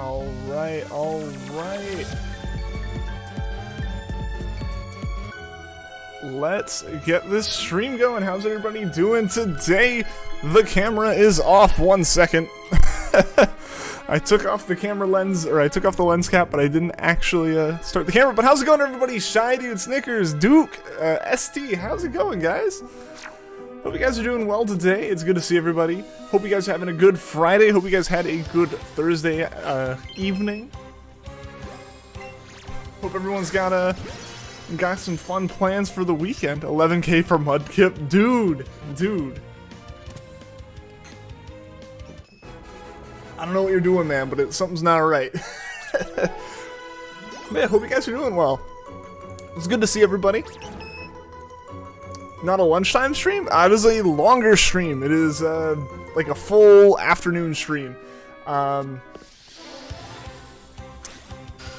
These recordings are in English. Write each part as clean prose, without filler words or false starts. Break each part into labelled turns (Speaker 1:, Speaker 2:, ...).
Speaker 1: Alright, alright. Let's get this stream going. How's everybody doing today? The camera is off. 1 second. I took off the camera lens, or I took off the lens cap, but I didn't actually start the camera. But how's it going, everybody? Shy Dude, Snickers, Duke, ST, how's it going, guys? Hope you guys are doing well today. It's good to see everybody. Hope you guys are having a good Friday. Hope you guys had a good Thursday evening. Hope everyone's got some fun plans for the weekend. 11K for Mudkip. Dude. I don't know what you're doing, man, but something's not right. Man, hope you guys are doing well. It's good to see everybody. Not a lunchtime stream? It is a longer stream. It is like a full afternoon stream.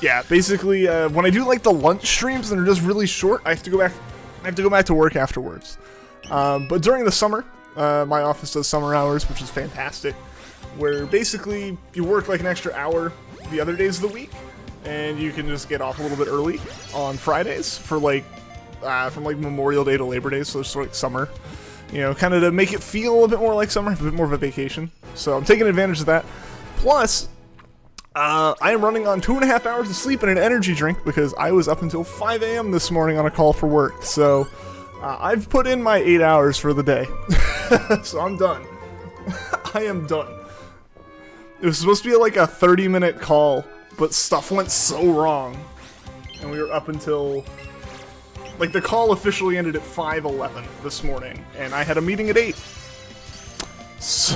Speaker 1: Yeah, basically, when I do like the lunch streams and they're just really short, I have to go back to work afterwards. But during the summer, my office does summer hours, which is fantastic. Where basically you work like an extra hour the other days of the week, and you can just get off a little bit early on Fridays for like from like Memorial Day to Labor Day, so it's sort of like summer, you know, kind of to make it feel a bit more like summer, a bit more of a vacation. So I'm taking advantage of that. Plus, I am running on 2.5 hours of sleep and an energy drink because I was up until 5 a.m. this morning on a call for work. So I've put in my 8 hours for the day. So I'm done. I am done. It was supposed to be like a 30-minute call, but stuff went so wrong. And we were up until... like, the call officially ended at 5:11 this morning, and I had a meeting at 8. So,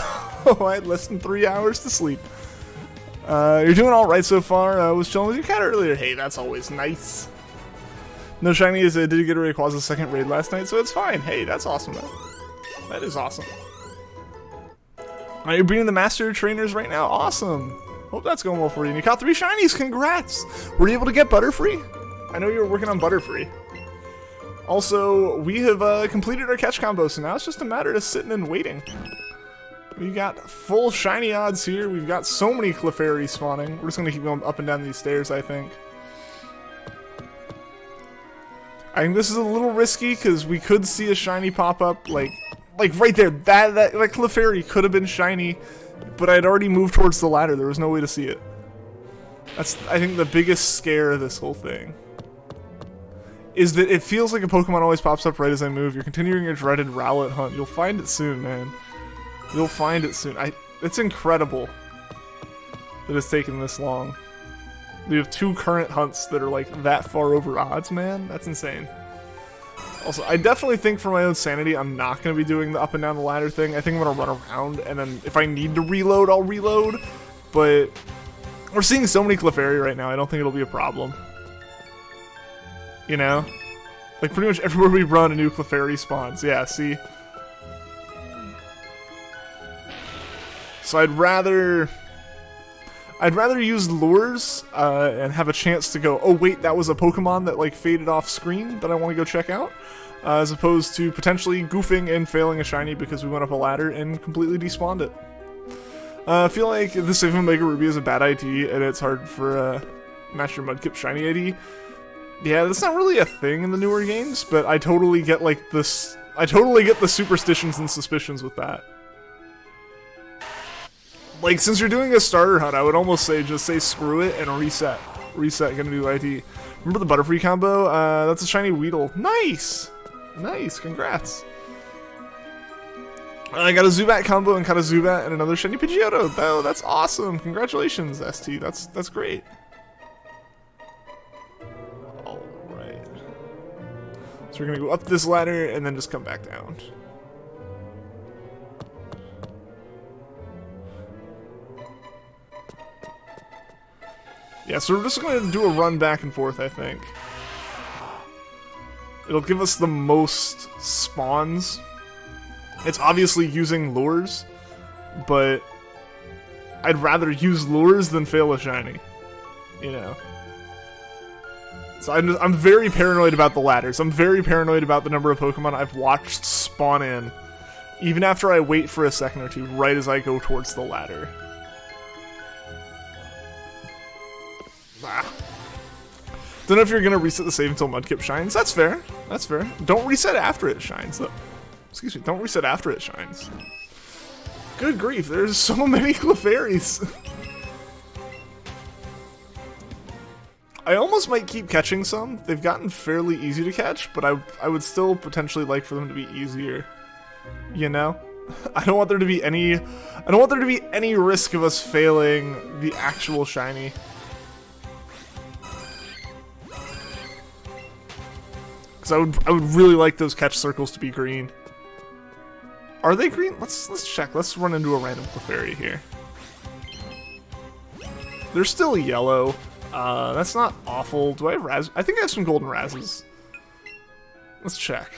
Speaker 1: I had less than 3 hours to sleep. You're doing alright so far. I was chilling with your cat earlier. Hey, that's always nice. No shiny is did get a Rayquaza's second raid last night, so it's fine. Hey, that's awesome, though. That is awesome. You're beating the master trainers right now? Awesome. Hope that's going well for you. And you caught 3 shinies. Congrats. Were you able to get Butterfree? I know you were working on Butterfree. Also, we have completed our catch combo, so now it's just a matter of sitting and waiting. We got full shiny odds here. We've got so many Clefairy spawning. We're just going to keep going up and down these stairs, I think. I think this is a little risky because we could see a shiny pop up, like right there. That Clefairy could have been shiny, but I'd already moved towards the ladder. There was no way to see it. That's, I think, the biggest scare of this whole thing. Is that it feels like a Pokemon always pops up right as I move. You're continuing your dreaded Rowlet hunt. You'll find it soon, man. You'll find it soon. It's incredible that it's taken this long. We have 2 current hunts that are like that far over odds, man. That's insane. Also, I definitely think for my own sanity, I'm not going to be doing the up and down the ladder thing. I think I'm going to run around, and then if I need to reload, I'll reload. But we're seeing so many Clefairy right now, I don't think it'll be a problem. You know? Like, pretty much everywhere we run, a new Clefairy spawns. Yeah, see? So I'd rather use lures, and have a chance to go, oh wait, that was a Pokemon that, like, faded off screen that I want to go check out, as opposed to potentially goofing and failing a shiny because we went up a ladder and completely despawned it. I feel like the Save Omega Ruby is a bad ID, and it's hard for, Master Mudkip shiny ID. Yeah, that's not really a thing in the newer games, but I totally get, like, this... I totally get the superstitions and suspicions with that. Like, since you're doing a starter hunt, I would almost say, just say screw it and reset. Reset, gonna do ID. Remember the Butterfree combo? That's a shiny Weedle. Nice! Nice, congrats. I got a Zubat combo and caught a Zubat and another shiny Pidgeotto. Oh, that's awesome. Congratulations, ST. That's great. Alright. So we're gonna go up this ladder and then just come back down. Yeah, so we're just going to do a run back and forth, I think. It'll give us the most spawns. It's obviously using lures, but I'd rather use lures than fail a shiny, you know. So I'm very paranoid about the ladders. I'm very paranoid about the number of Pokemon I've watched spawn in, even after I wait for a second or two, right as I go towards the ladder. Don't know if you're gonna reset the save until Mudkip shines. That's fair. That's fair. Don't reset after it shines, though. Excuse me. Don't reset after it shines. Good grief, there's so many Clefairies. I almost might keep catching some. They've gotten fairly easy to catch, but I would still potentially like for them to be easier. You know? I don't want there to be any risk of us failing the actual shiny. Cuz I would really like those catch circles to be green. Are they green? Let's check. Let's run into a random Clefairy here. They're still yellow. That's not awful. Do I have Raz? I think I have some golden Razes. Let's check.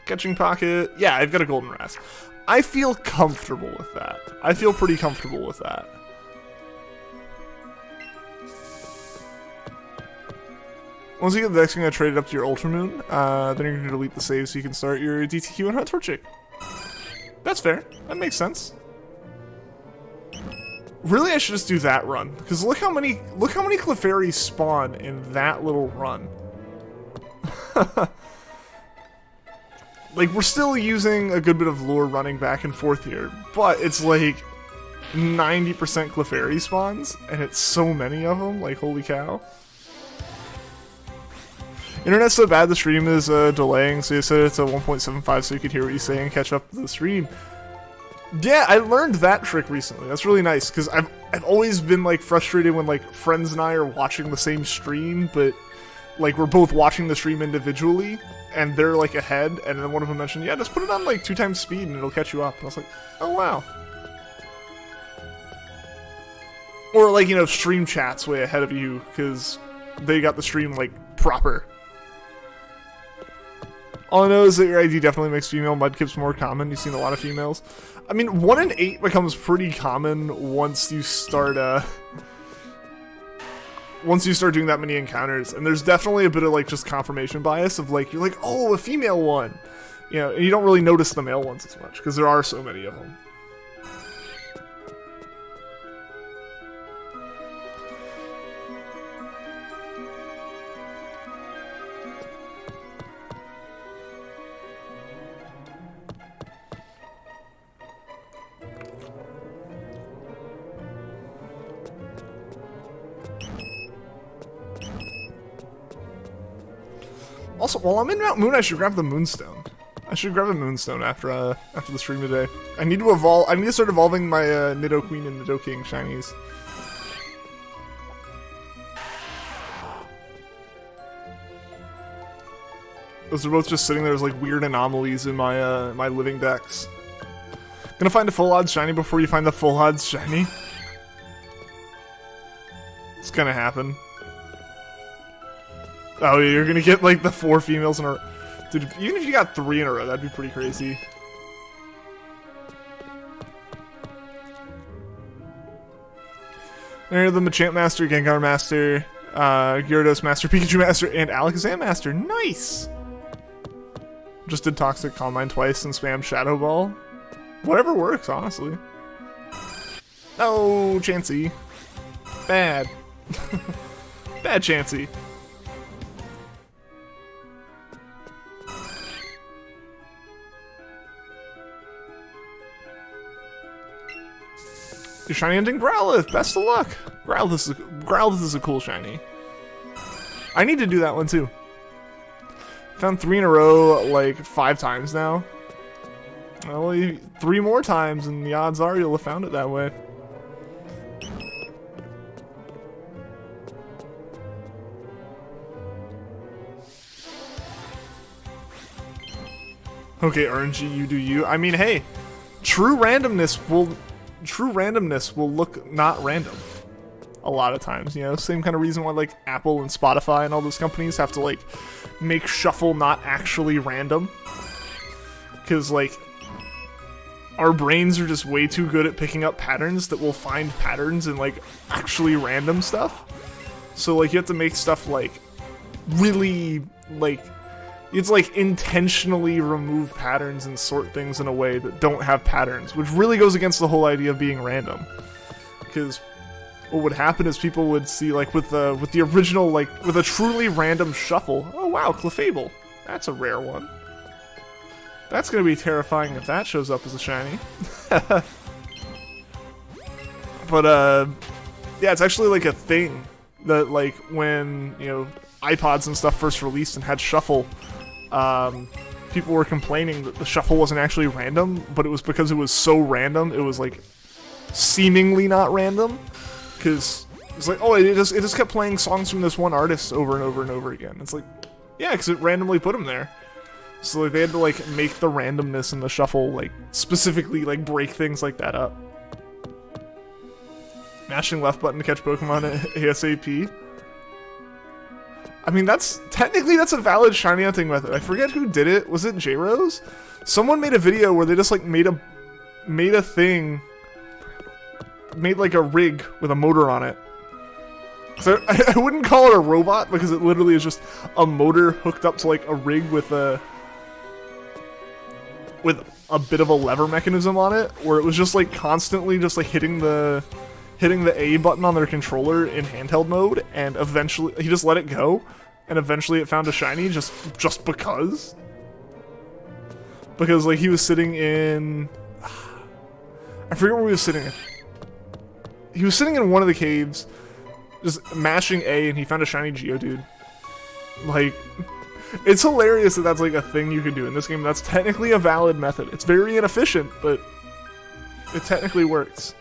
Speaker 1: Catching Pocket. Yeah, I've got a golden Raz. I feel comfortable with that. I feel pretty comfortable with that. Once you get the next, you're going to trade it up to your Ultramoon. Then you're going to delete the save so you can start your DTQ and Hunt Torchic. That's fair. That makes sense. Really, I should just do that run, because look how many Clefairies spawn in that little run. Like, we're still using a good bit of lure running back and forth here, but it's like 90% Clefairy spawns, and it's so many of them, like, holy cow. Internet's so bad the stream is delaying, so you said it's a 1.75 so you could hear what you say and catch up to the stream. Yeah, I learned that trick recently. That's really nice, because I've always been, like, frustrated when, like, friends and I are watching the same stream, but, like, we're both watching the stream individually, and they're, like, ahead, and then one of them mentioned, yeah, just put it on, like, 2 times speed and it'll catch you up. And I was like, oh, wow. Or, like, you know, stream chat's way ahead of you, because they got the stream, like, proper. All I know is that your ID definitely makes female Mudkips more common. You've seen a lot of females. I mean, 1 in 8 becomes pretty common once you start doing that many encounters. And there's definitely a bit of, like, just confirmation bias of, like, you're like, oh, a female one. You know, and you don't really notice the male ones as much, because there are so many of them. Also, while I'm in Mount Moon, I should grab the Moonstone. I should grab a Moonstone after the stream today. I need to evolve. I need to start evolving my Nidoqueen and Nidoking shinies. Those are both just sitting there as, like, weird anomalies in my my living decks. Gonna find a full odds shiny before you find the full odds shiny. It's gonna happen. Oh, you're gonna get, like, the 4 females in a row. Dude, even if you got 3 in a row, that'd be pretty crazy. There, the Machamp Master, Gengar Master, Gyarados Master, Pikachu Master, and Alakazam Master. Nice! Just did Toxic Calm Mind twice and spam Shadow Ball. Whatever works, honestly. Oh, Chansey. Bad. Bad Chansey. Your shiny ending Growlithe! Best of luck! Growlithe is a cool shiny. I need to do that one too. Found 3 in a row, like, 5 times now. Well, 3 more times, and the odds are you'll have found it that way. Okay, RNG, you do you. I mean, hey, true randomness will look not random a lot of times, you know? Same kind of reason why, like, Apple and Spotify and all those companies have to, like, make shuffle not actually random. Because, like, our brains are just way too good at picking up patterns that will find patterns in, like, actually random stuff. So, like, you have to make stuff, like, really, like, it's like intentionally remove patterns and sort things in a way that don't have patterns, which really goes against the whole idea of being random. Because what would happen is people would see, like, with the original, like, with a truly random shuffle. Oh wow, Clefairy. That's a rare one. That's gonna be terrifying if that shows up as a shiny. But yeah, it's actually like a thing that, like, when, you know, iPods and stuff first released and had shuffle, people were complaining that the shuffle wasn't actually random, but it was because it was so random, it was like seemingly not random, because it's like, oh, it just kept playing songs from this one artist over and over and over again. It's like, yeah, because it randomly put them there. So like they had to like make the randomness in the shuffle like specifically like break things like that up. Mashing left button to catch Pokemon ASAP. I mean, technically that's a valid shiny hunting method. I forget who did it. Was it J-Rose? Someone made a video where they just like made a thing, made like a rig with a motor on it. So I wouldn't call it a robot because it literally is just a motor hooked up to like a rig with a bit of a lever mechanism on it, where it was just like constantly just like hitting the A button on their controller in handheld mode, and eventually he just let it go, and eventually it found a shiny just because like he was sitting in, I forget where he was sitting. He was sitting in one of the caves, just mashing A, and he found a shiny Geodude. Like, it's hilarious that that's like a thing you can do in this game. That's technically a valid method. It's very inefficient, but it technically works.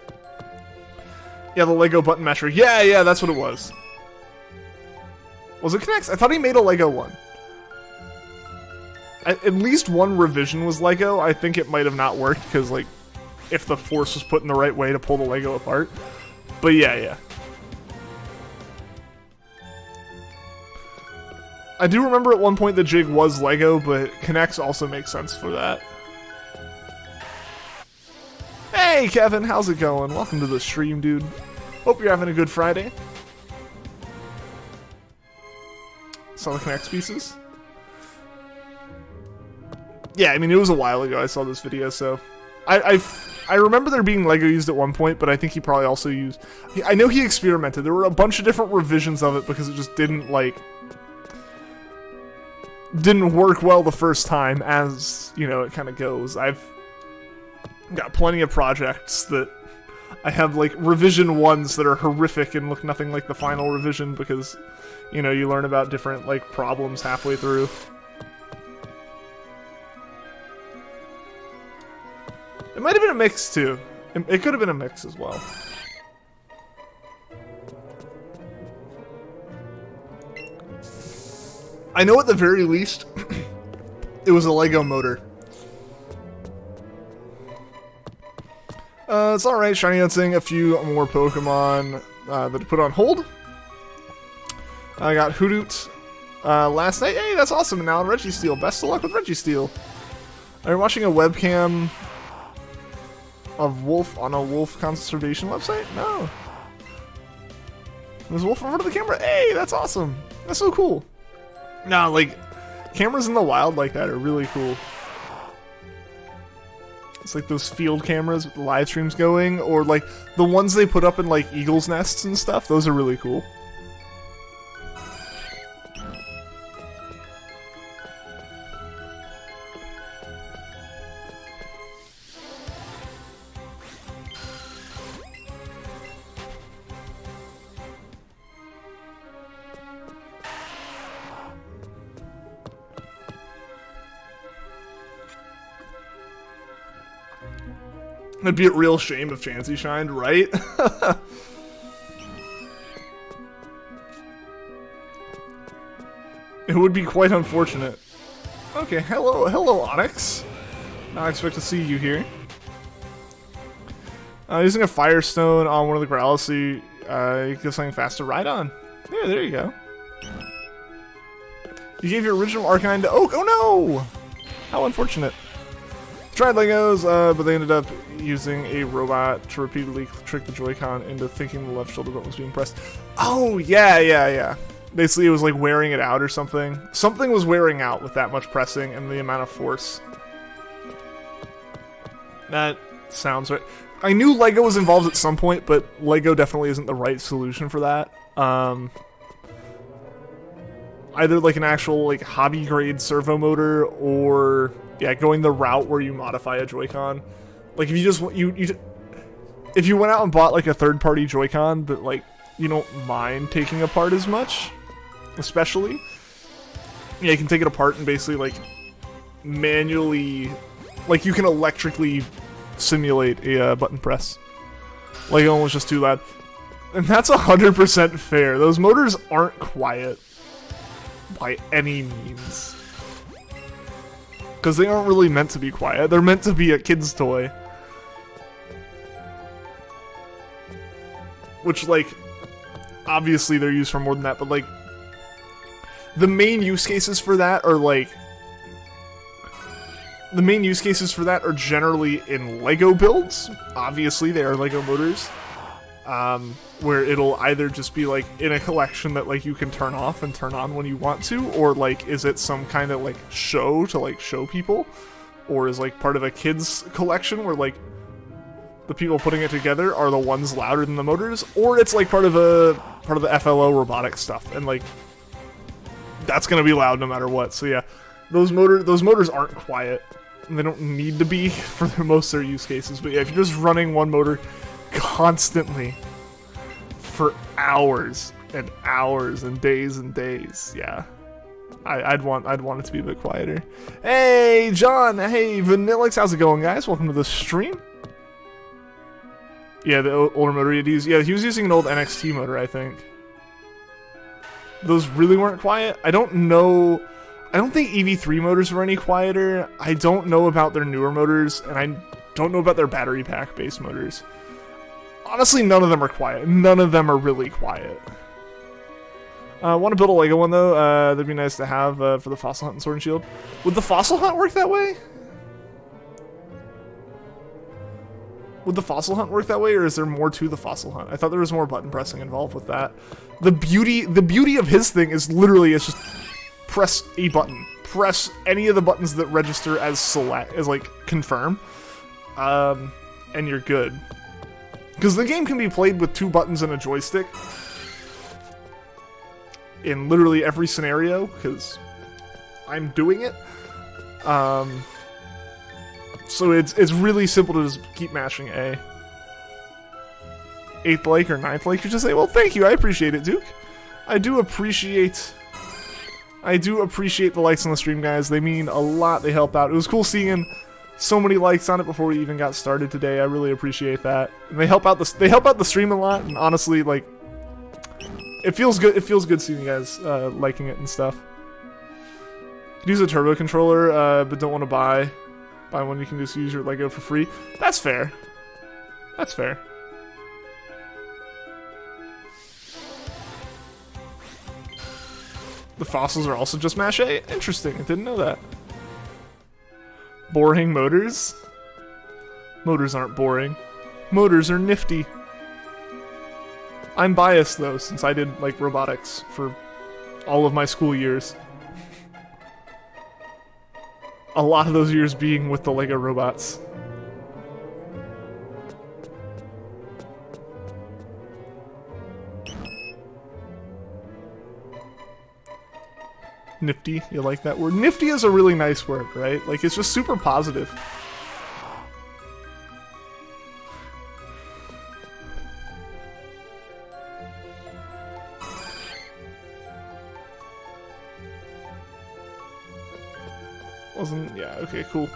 Speaker 1: Yeah, the Lego button masher. Yeah, that's what it was. Was it Connects? I thought he made a Lego one. At least one revision was Lego. I think it might have not worked because, like, if the force was put in the right way to pull the Lego apart. But yeah. I do remember at one point the jig was Lego, but Connects also makes sense for that. Hey Kevin, how's it going? Welcome to the stream, dude. Hope you're having a good Friday. Saw the Connects pieces? Yeah, I mean, it was a while ago I saw this video, so... I remember there being Lego used at one point, but I think he probably also used... I know he experimented. There were a bunch of different revisions of it because it just didn't, like... didn't work well the first time, as, you know, it kind of goes. I've got plenty of projects that I have, like, revision ones that are horrific and look nothing like the final revision because, you know, you learn about different, like, problems halfway through. It might have been a mix, too. It could have been a mix as well. I know at the very least, it was a Lego motor. It's alright, shiny hunting a few more Pokemon that I put on hold. I got Hoothoot last night. Hey, that's awesome. And now Registeel. Best of luck with Registeel. Are you watching a webcam of Wolf on a wolf conservation website? No. There's a wolf in front of the camera. Hey, that's awesome. That's so cool. Nah, like, cameras in the wild like that are really cool. It's like those field cameras with the live streams going, or like the ones they put up in like eagles' nests and stuff. Those are really cool. It'd be a real shame if Chansey shined, right? It would be quite unfortunate. Okay, hello Onyx. Not expect to see you here. Using a Firestone on one of the Growlithe, you give something fast to ride on. Yeah, there you go. You gave your original Arcanine to Oak. Oh no! How unfortunate. Tried Legos, but they ended up using a robot to repeatedly trick the Joy-Con into thinking the left shoulder button was being pressed. Oh, yeah. Basically, it was like wearing it out or something. Something was wearing out with that much pressing and the amount of force. That sounds right. I knew Lego was involved at some point, but Lego definitely isn't the right solution for that. Either like an actual like hobby grade servo motor, or yeah, going the route where you modify a Joy-Con. Like if you just if you went out and bought like a third-party Joy-Con that like you don't mind taking apart as much, especially, yeah, you can take it apart and basically like manually, like you can electrically simulate a button press. Like it almost just too loud, and that's 100% fair. Those motors aren't quiet by any means, because they aren't really meant to be quiet. They're meant to be a kid's toy. Which, like, obviously they're used for more than that, but, like, the main use cases for that are, like, generally in Lego builds. Obviously, they are Lego motors. Where it'll either just be, like, in a collection that, like, you can turn off and turn on when you want to, or, like, is it some kind of, like, show to, like, show people? Or is, like, part of a kid's collection where, like, the people putting it together are the ones louder than the motors, or it's like part of the FLO robotic stuff, and like that's gonna be loud no matter what. So yeah, those motors aren't quiet, and they don't need to be for most of their use cases. But yeah, if you're just running one motor constantly for hours and hours and days, yeah, I'd want it to be a bit quieter. Hey John, hey Vanillix, how's it going, guys? Welcome to the stream. Yeah, the older motor he'd use. Yeah, he was using an old NXT motor, I think. Those really weren't quiet. I don't know. I don't think EV3 motors were any quieter. I don't know about their newer motors, and I don't know about their battery pack based motors. Honestly, none of them are quiet. None of them are really quiet. Want to build a Lego one, though. That'd be nice to have for the Fossil Hunt and Sword and Shield. Would the Fossil Hunt work that way? Would the Fossil Hunt work that way, or is there more to the Fossil Hunt? I thought there was more button pressing involved with that. The beauty of his thing is literally it's just press a button. Press any of the buttons that register as select, as like confirm, and you're good. Because the game can be played with 2 buttons and a joystick in literally every scenario, because I'm doing it. So it's really simple to just keep mashing A. 8th like or 9th like, you just say, well, thank you, I appreciate it, Duke. I do appreciate the likes on the stream, guys. They mean a lot, they help out. It was cool seeing so many likes on it before we even got started today. I really appreciate that. And they help out the stream a lot, and honestly, like, it feels good seeing you guys liking it and stuff. Could use a turbo controller, but don't want to buy one. You can just use your Lego for free. That's fair. That's fair. The fossils are also just mash A? Interesting, I didn't know that. Boring motors? Motors aren't boring. Motors are nifty. I'm biased though, since I did like robotics for all of my school years. A lot of those years being with the Lego robots. Nifty, you like that word? Nifty is a really nice word, right? Like, it's just super positive. Yeah, okay, cool.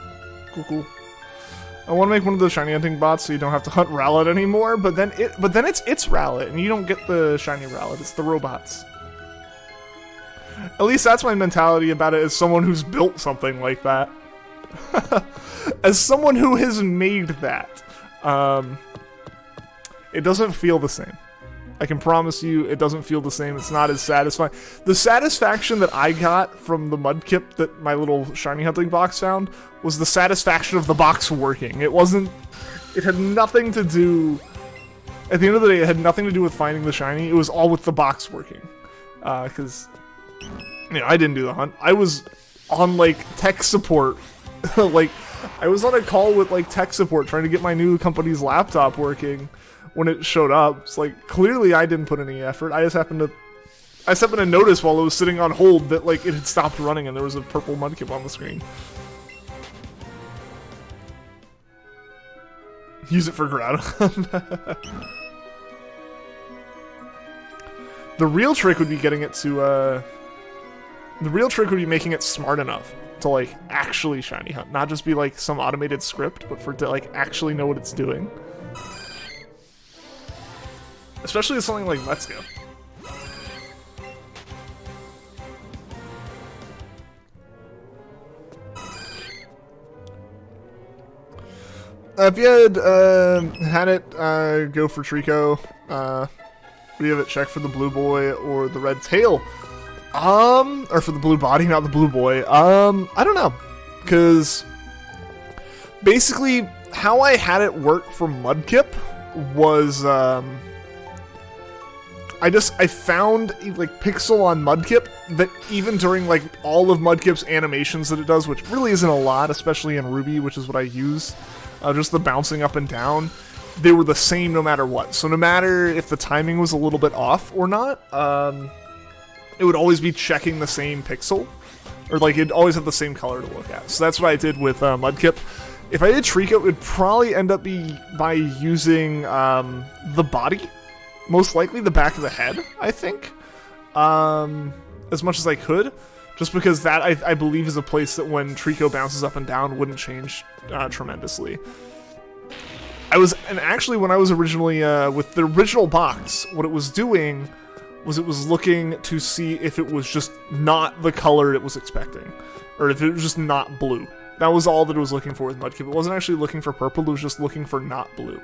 Speaker 1: Cool. I want to make one of those shiny hunting bots so you don't have to hunt Rowlet anymore, but then it's Rowlet, and you don't get the shiny Rowlet, it's the robots. At least that's my mentality about it as someone who's built something like that. As someone who has made that. It doesn't feel the same. I can promise you it doesn't feel the same. It's not as satisfying. The satisfaction that I got from the mudkip that my little shiny hunting box found was the satisfaction of the box working. It had nothing to do, at the end of the day, it had nothing to do with finding the shiny. It was all with the box working. Because, you know, I didn't do the hunt. I was on, like, tech support. Like, I was on a call with like tech support trying to get my new company's laptop working when it showed up. It's like, clearly I didn't put any effort. I just happened to notice while it was sitting on hold that like it had stopped running and there was a purple mudkip on the screen. Use it for Groudon. The real trick would be getting it to, the real trick would be making it smart enough to, like, actually shiny hunt. Not just be, like, some automated script, but for it to, like, actually know what it's doing. Especially with something like Let's Go. If you had it go for Trico, we have it check for the blue boy or the red tail. Or for the blue body, not the blue boy. I don't know. Because basically, how I had it work for Mudkip was, I found, like, pixel on Mudkip that even during, like, all of Mudkip's animations that it does, which really isn't a lot, especially in Ruby, which is what I use, just the bouncing up and down, they were the same no matter what. So no matter if the timing was a little bit off or not, it would always be checking the same pixel. Or, like, it'd always have the same color to look at. So that's what I did with Mudkip. If I did Trico, it would probably end up by using the body. Most likely the back of the head, I think. As much as I could. Just because that, I believe, is a place that when Trico bounces up and down wouldn't change tremendously. And actually when I was originally, with the original box, what it was doing was it was looking to see if it was just not the color it was expecting. Or if it was just not blue. That was all that it was looking for with Mudkip. It wasn't actually looking for purple, it was just looking for not blue.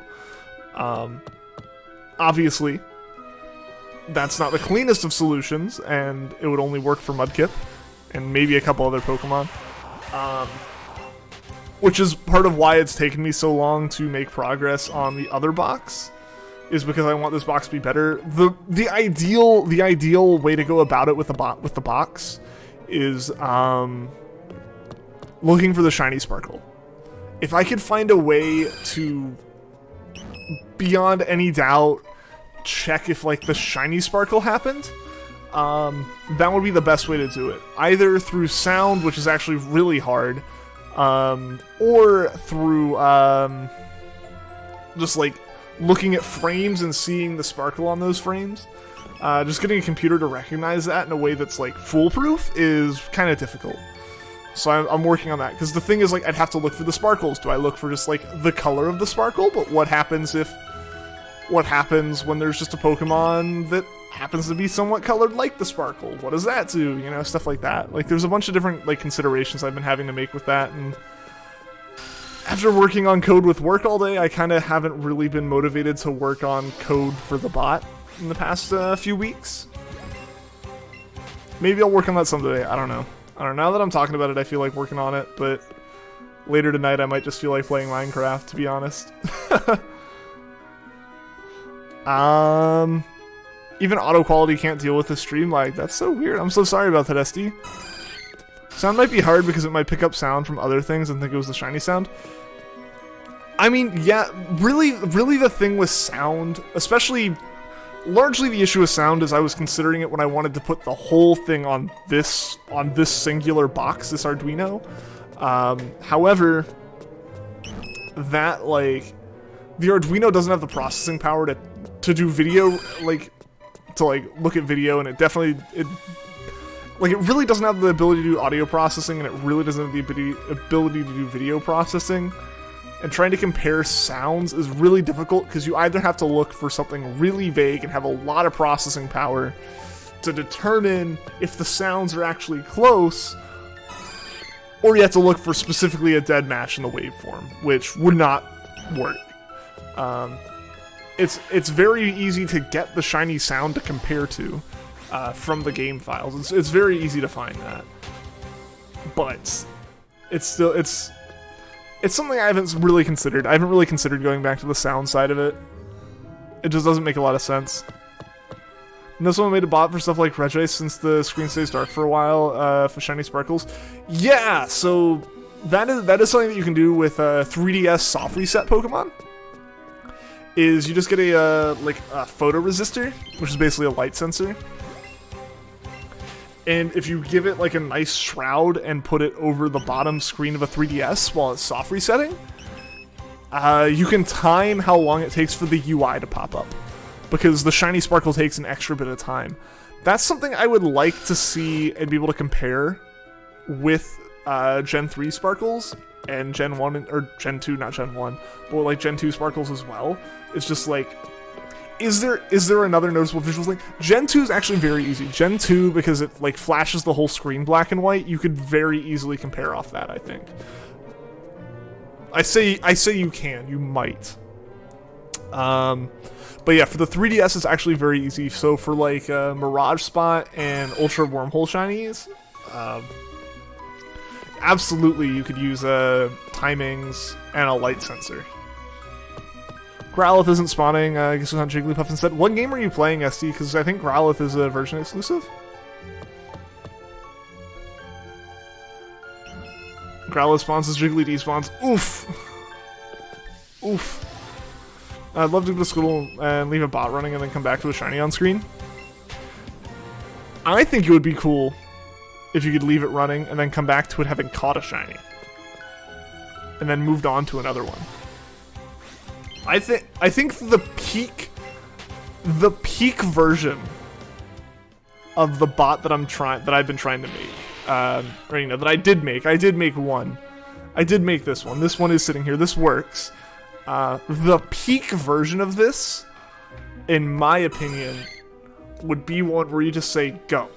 Speaker 1: Obviously, that's not the cleanest of solutions, and it would only work for Mudkip, and maybe a couple other Pokemon. Which is part of why it's taken me so long to make progress on the other box, is because I want this box to be better. The ideal way to go about it with the box is looking for the shiny sparkle. If I could find a way to, beyond any doubt, check if like the shiny sparkle happened, that would be the best way to do it. Either through sound, which is actually really hard, or through just like looking at frames and seeing the sparkle on those frames. Just getting a computer to recognize that in a way that's like foolproof is kind of difficult. So I'm working on that, because the thing is, like, I'd have to look for the sparkles. Do I look for just like the color of the sparkle? But what happens when there's just a Pokemon that happens to be somewhat colored like the sparkle? What does that do? You know, stuff like that. Like, there's a bunch of different, like, considerations I've been having to make with that, and after working on code with work all day, I kind of haven't really been motivated to work on code for the bot in the past few weeks. Maybe I'll work on that someday, I don't know. Now that I'm talking about it, I feel like working on it, but later tonight I might just feel like playing Minecraft, to be honest. Even auto quality can't deal with the stream lag. That's so weird. I'm so sorry about that, SD. Sound might be hard because it might pick up sound from other things and think it was the shiny sound. I mean, yeah, really the thing with sound, especially, largely the issue with sound is I was considering it when I wanted to put the whole thing on this singular box, this Arduino. However, that, like, the Arduino doesn't have the processing power to do video, like, to, like, look at video, and it really doesn't have the ability to do audio processing, and it really doesn't have the ability to do video processing. And trying to compare sounds is really difficult, because you either have to look for something really vague and have a lot of processing power to determine if the sounds are actually close, or you have to look for specifically a dead match in the waveform, which would not work. It's very easy to get the shiny sound to compare to from the game files. It's very easy to find that, but it's something I haven't really considered. I haven't really considered going back to the sound side of it. It just doesn't make a lot of sense. Know someone made a bot for stuff like Regice since the screen stays dark for a while for shiny sparkles? Yeah, so that is something that you can do with 3DS soft reset Pokemon. Is you just get a photo resistor, which is basically a light sensor. And if you give it like a nice shroud and put it over the bottom screen of a 3DS while it's soft resetting, you can time how long it takes for the UI to pop up, because the shiny sparkle takes an extra bit of time. That's something I would like to see and be able to compare with Gen 3 sparkles and Gen 1, or Gen 2, not Gen 1, but like Gen 2 sparkles as well. It's just like, is there another noticeable visual thing? Gen 2 is actually very easy. Gen 2, because it like flashes the whole screen black and white, you could very easily compare off that, I think. I say you can, you might. But yeah, for the 3DS, it's actually very easy. So for like Mirage Spot and Ultra Wormhole Shinies, absolutely you could use timings and a light sensor. Growlithe isn't spawning, I guess it's on Jigglypuff instead. What game are you playing, SD? Because I think Growlithe is a version exclusive. Growlithe spawns as Jiggly despawns. Oof! Oof. I'd love to go to school and leave a bot running and then come back to a shiny on screen. I think it would be cool if you could leave it running and then come back to it having caught a shiny. And then moved on to another one. I think the peak version of the bot that I've been trying to make, or you know, that I did make one. I did make this one. This one is sitting here. This works. The peak version of this, in my opinion, would be one where you just say go.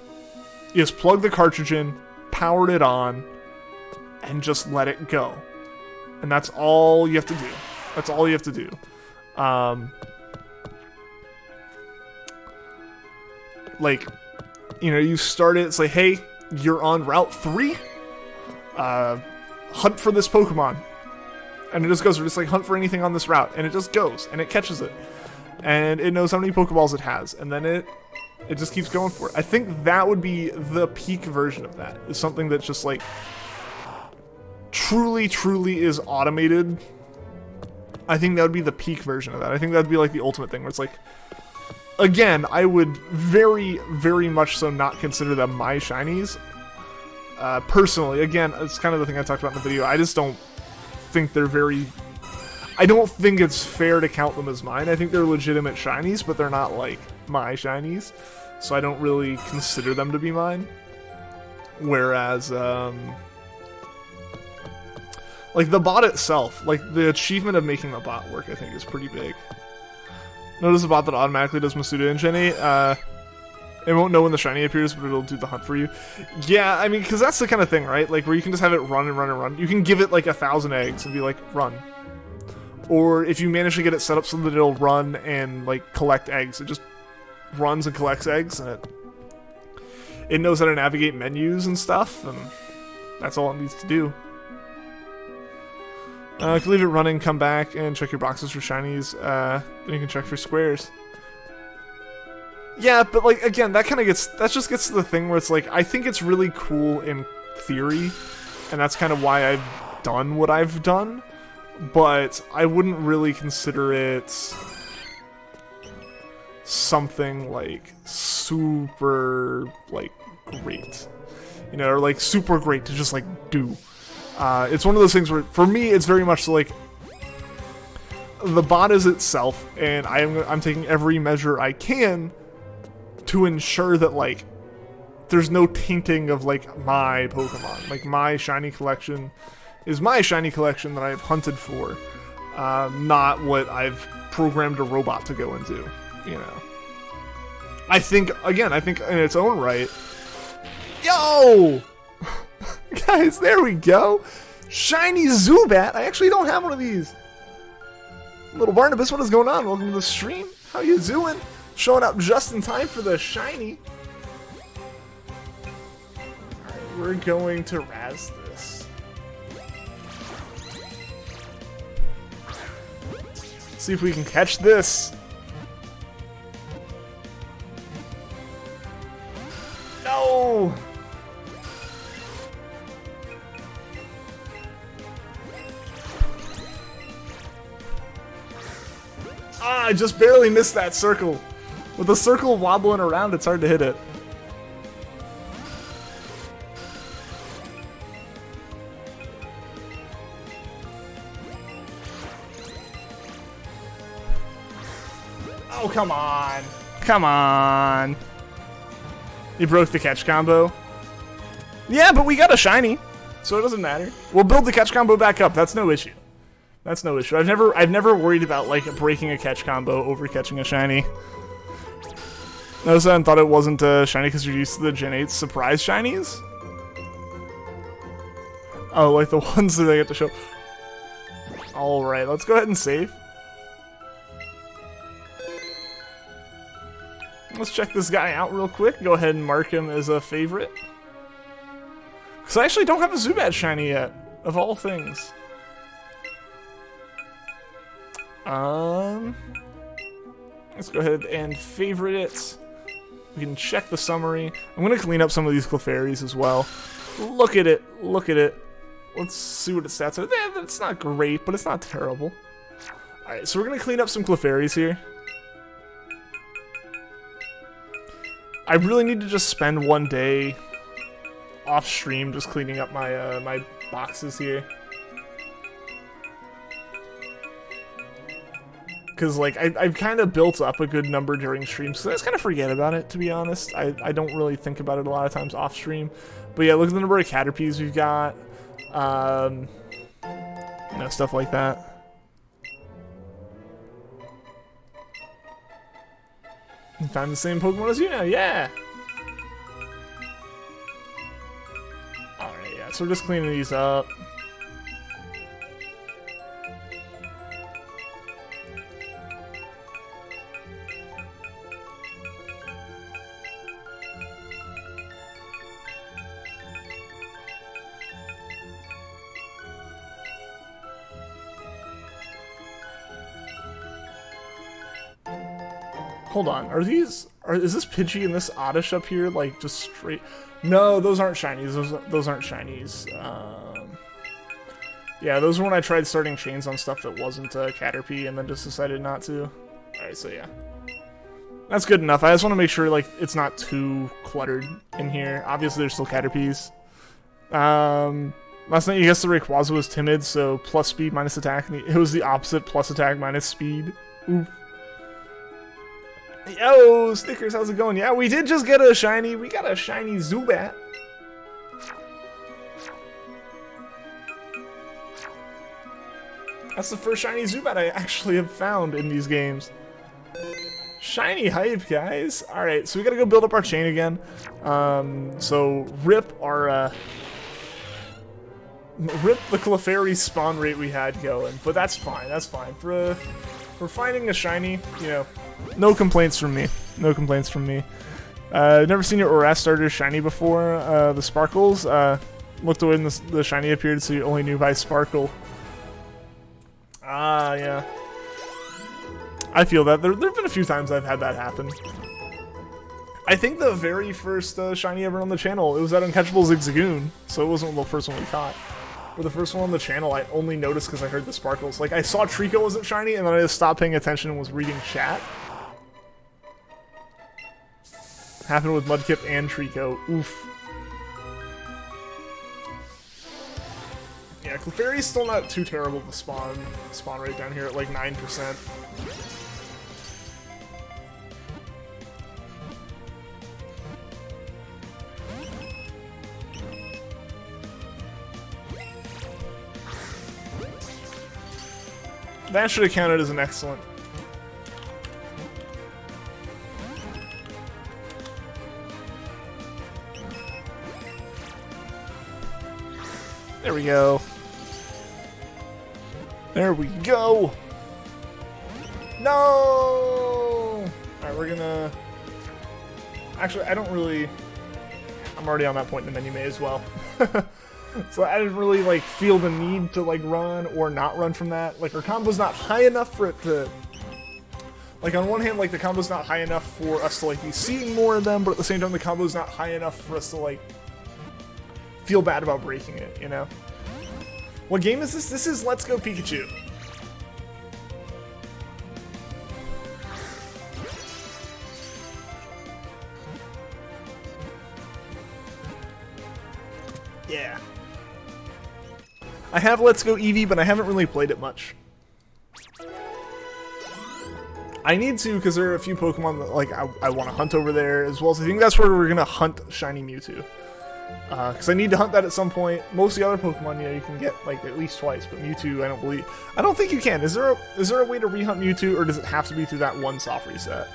Speaker 1: You just plug the cartridge in, powered it on, and just let it go. And that's all you have to do. That's all you have to do. Like, you know, you start it, it's like, hey, you're on Route 3? Hunt for this Pokemon. And it just goes, or just like, hunt for anything on this route. And it just goes, and it catches it. And it knows how many Pokeballs it has. And then it just keeps going for it. I think that would be the peak version of that. Is something that's just like, truly is automated. I think that would be the peak version of that. I think that would be like the ultimate thing where it's like, again, I would very much so not consider them my shinies. Personally, again, it's kind of the thing I talked about in the video. I just don't think they're I don't think it's fair to count them as mine. I think they're legitimate shinies, but they're not like my shinies. So I don't really consider them to be mine. Whereas, like, the bot itself, like, the achievement of making the bot work, I think, is pretty big. Notice the bot that automatically does Masuda and Gen 8. It won't know when the shiny appears, but it'll do the hunt for you. Yeah, I mean, because that's the kind of thing, right? Like, where you can just have it run and run and run. You can give it, like, 1,000 eggs and be like, run. Or if you manage to get it set up so that it'll run and, like, collect eggs, it just runs and collects eggs, and it knows how to navigate menus and stuff, and that's all it needs to do. You can leave it running, come back, and check your boxes for shinies. Then you can check for squares. Yeah, but like again, that just gets to the thing where it's like, I think it's really cool in theory, and that's kind of why I've done what I've done, but I wouldn't really consider it something like super like great, you know, or like super great to just like do. It's one of those things where, for me, it's very much like the bot is itself, and I'm taking every measure I can to ensure that like there's no tainting of like my Pokemon. Like my shiny collection is my shiny collection that I've hunted for, not what I've programmed a robot to go into. You know, I think in its own right. Yo! Guys, there we go. Shiny Zubat. I actually don't have one of these. Little Barnabas, what is going on? Welcome to the stream. How you doing? Showing up just in time for the shiny. Alright, we're going to razz this. See if we can catch this. No! I just barely missed that circle. With the circle wobbling around, it's hard to hit it. Oh, come on. Come on. You broke the catch combo. Yeah, but we got a shiny, so it doesn't matter. We'll build the catch combo back up. That's no issue. That's no issue. I've never worried about like breaking a catch combo over catching a shiny. Notice I thought it wasn't a shiny because you're used to the Gen 8 surprise shinies. Oh, like the ones that they get to show. All right, let's go ahead and save. Let's check this guy out real quick. Go ahead and mark him as a favorite. Because I actually don't have a Zubat shiny yet, of all things. Let's go ahead and favorite it. We can check the summary. I'm going to clean up some of these Clefairies as well. Look at it. Look at it. Let's see what its stats are. It's not great, but it's not terrible. Alright, so we're going to clean up some Clefairies here. I really need to just spend one day off stream just cleaning up my my boxes here. Because like I've kind of built up a good number during streams, so I just kind of forget about it, to be honest. I don't really think about it a lot of times off stream. But yeah, look at the number of Caterpies we've got. You know, stuff like that. Found the same Pokemon as you now, yeah! Alright, yeah, so we're just cleaning these up. Hold on, is this Pidgey and this Oddish up here, like, just straight? No, those aren't shinies, those aren't shinies. Yeah, those were when I tried starting chains on stuff that wasn't Caterpie and then just decided not to. Alright, so yeah. That's good enough. I just want to make sure, like, it's not too cluttered in here. Obviously, there's still Caterpies. Last night you guessed the Rayquaza was timid, so plus speed minus attack. It was the opposite, plus attack minus speed. Oof. Yo, Stickers, how's it going? Yeah, we did just get a shiny. We got a shiny Zubat. That's the first shiny Zubat I actually have found in these games. Shiny hype, guys. Alright, so we gotta go build up our chain again. So rip our, rip the Clefairy spawn rate we had going. But that's fine, that's fine. For finding a shiny, you know, no complaints from me. No complaints from me. Never seen your Oras starter shiny before. The Sparkles. Looked away when the shiny appeared, so you only knew by Sparkle. Ah, yeah. I feel that. There have been a few times I've had that happen. I think the very first shiny ever on the channel, it was that Uncatchable Zigzagoon, so it wasn't the first one we caught. For the first one on the channel, I only noticed because I heard the Sparkles. Like, I saw Trico wasn't shiny, and then I just stopped paying attention and was reading chat. Happened with Mudkip and Trico. Oof. Yeah, Clefairy's still not too terrible to spawn rate down here at like 9%. That should have counted as an excellent. There we go. There we go. No! Alright, we're gonna... Actually, I don't really... I'm already on that point in the menu, may as well. So I didn't really, like, feel the need to, like, run or not run from that. Like, our combo's not high enough for it to... Like, on one hand, like, the combo's not high enough for us to, like, be seeing more of them, but at the same time, the combo's not high enough for us to, like, feel bad about breaking it, you know? What game is this? This is Let's Go Pikachu. Yeah. I have Let's Go Eevee, but I haven't really played it much. I need to, because there are a few Pokemon that like I want to hunt over there, as well as I think that's where we're going to hunt Shiny Mewtwo. Because I need to hunt that at some point. Most of the other Pokemon, you know, you can get like at least twice, but Mewtwo, I don't think you can. Is there a way to rehunt Mewtwo, or does it have to be through that one soft reset?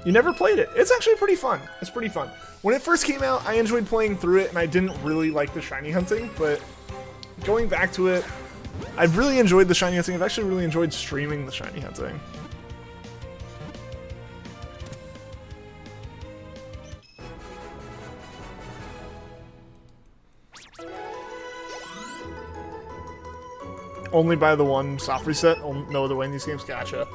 Speaker 1: You never played it. It's actually pretty fun. It's pretty fun. When it first came out, I enjoyed playing through it, and I didn't really like the shiny hunting, but going back to it, I've really enjoyed the shiny hunting. I've actually really enjoyed streaming the shiny hunting. Only by the one soft reset? No other way in these games? Gotcha.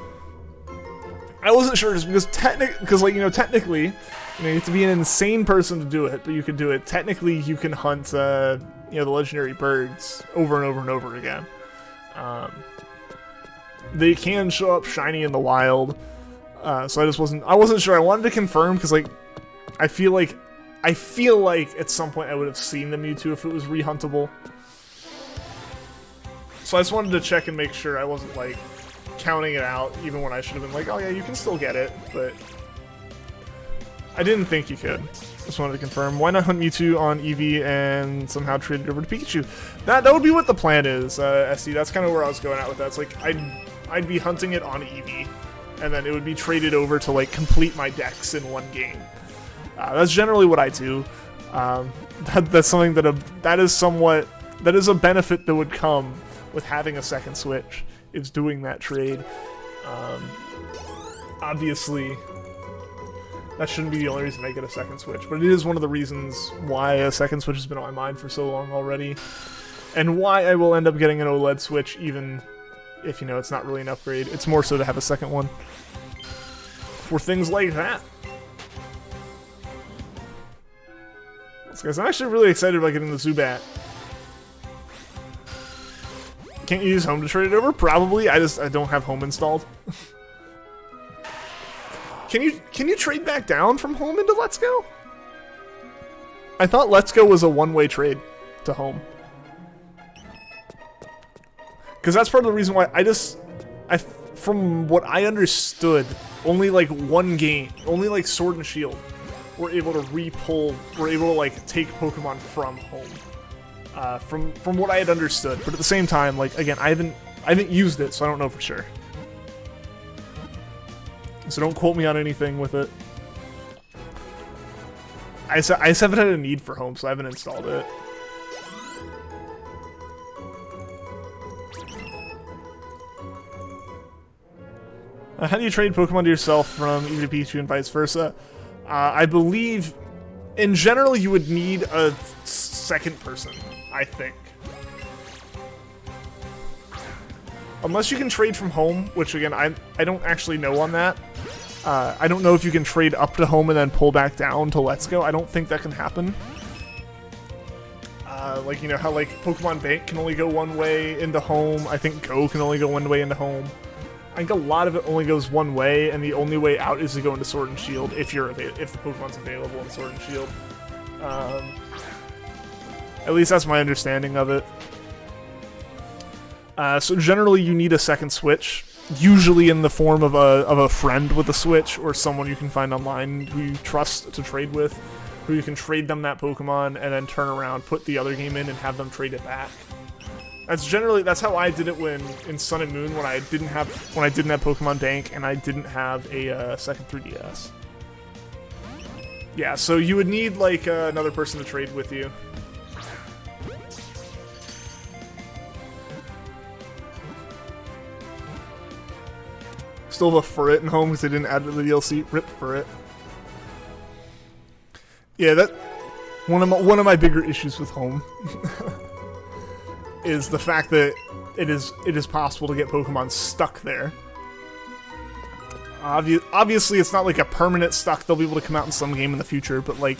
Speaker 1: I wasn't sure just because technically, you have to be an insane person to do it, but you can do it. Technically, you can hunt, the legendary birds over and over and over again. They can show up shiny in the wild, so I wasn't sure. I wanted to confirm because, like, I feel like at some point I would have seen the Mewtwo if it was rehuntable. So I just wanted to check and make sure I wasn't, like, counting it out, even when I should have been like, oh yeah, you can still get it, but I didn't think you could. Just wanted to confirm. Why not hunt Mewtwo on Eevee and somehow trade it over to Pikachu? That would be what the plan is, SD. That's kind of where I was going at with that. It's like, I'd be hunting it on Eevee, and then it would be traded over to, like, complete my decks in one game. That's generally what I do. That's something that is a benefit that would come with having a second Switch, is doing that trade. Obviously, that shouldn't be the only reason I get a second Switch, but it is one of the reasons why a second Switch has been on my mind for so long already, and why I will end up getting an OLED Switch even if, it's not really an upgrade. It's more so to have a second one for things like that. So guys, I'm actually really excited about getting the Zubat. Can't you use home to trade it over? Probably. I don't have home installed. Can you trade back down from home into Let's Go? I thought Let's Go was a one-way trade to home. Because that's part of the reason why from what I understood, only like one game, only like Sword and Shield, were able to like take Pokemon from home. From what I had understood, but at the same time, like, again, I haven't used it, so I don't know for sure. So don't quote me on anything with it. I just haven't had a need for home, so I haven't installed it. How do you trade Pokemon to yourself from Eevee to Pikachu and vice versa? I believe, in general, you would need a second person, I think. Unless you can trade from home, which again, I don't actually know on that. I don't know if you can trade up to home and then pull back down to Let's Go. I don't think that can happen. Like, how like Pokemon Bank can only go one way into home. I think Go can only go one way into home. I think a lot of it only goes one way, and the only way out is to go into Sword and Shield if the Pokemon's available in Sword and Shield. At least that's my understanding of it. So generally, you need a second Switch, usually in the form of a friend with a Switch, or someone you can find online who you trust to trade with, who you can trade them that Pokemon and then turn around, put the other game in, and have them trade it back. That's how I did it in Sun and Moon when I didn't have Pokemon Bank and I didn't have a second 3DS. Yeah, so you would need like another person to trade with you. Still have a Furret in home because they didn't add it to the DLC. Rip Furret. Yeah, that one of my bigger issues with home is the fact that it is possible to get Pokemon stuck there. Obviously, it's not like a permanent stuck. They'll be able to come out in some game in the future, but like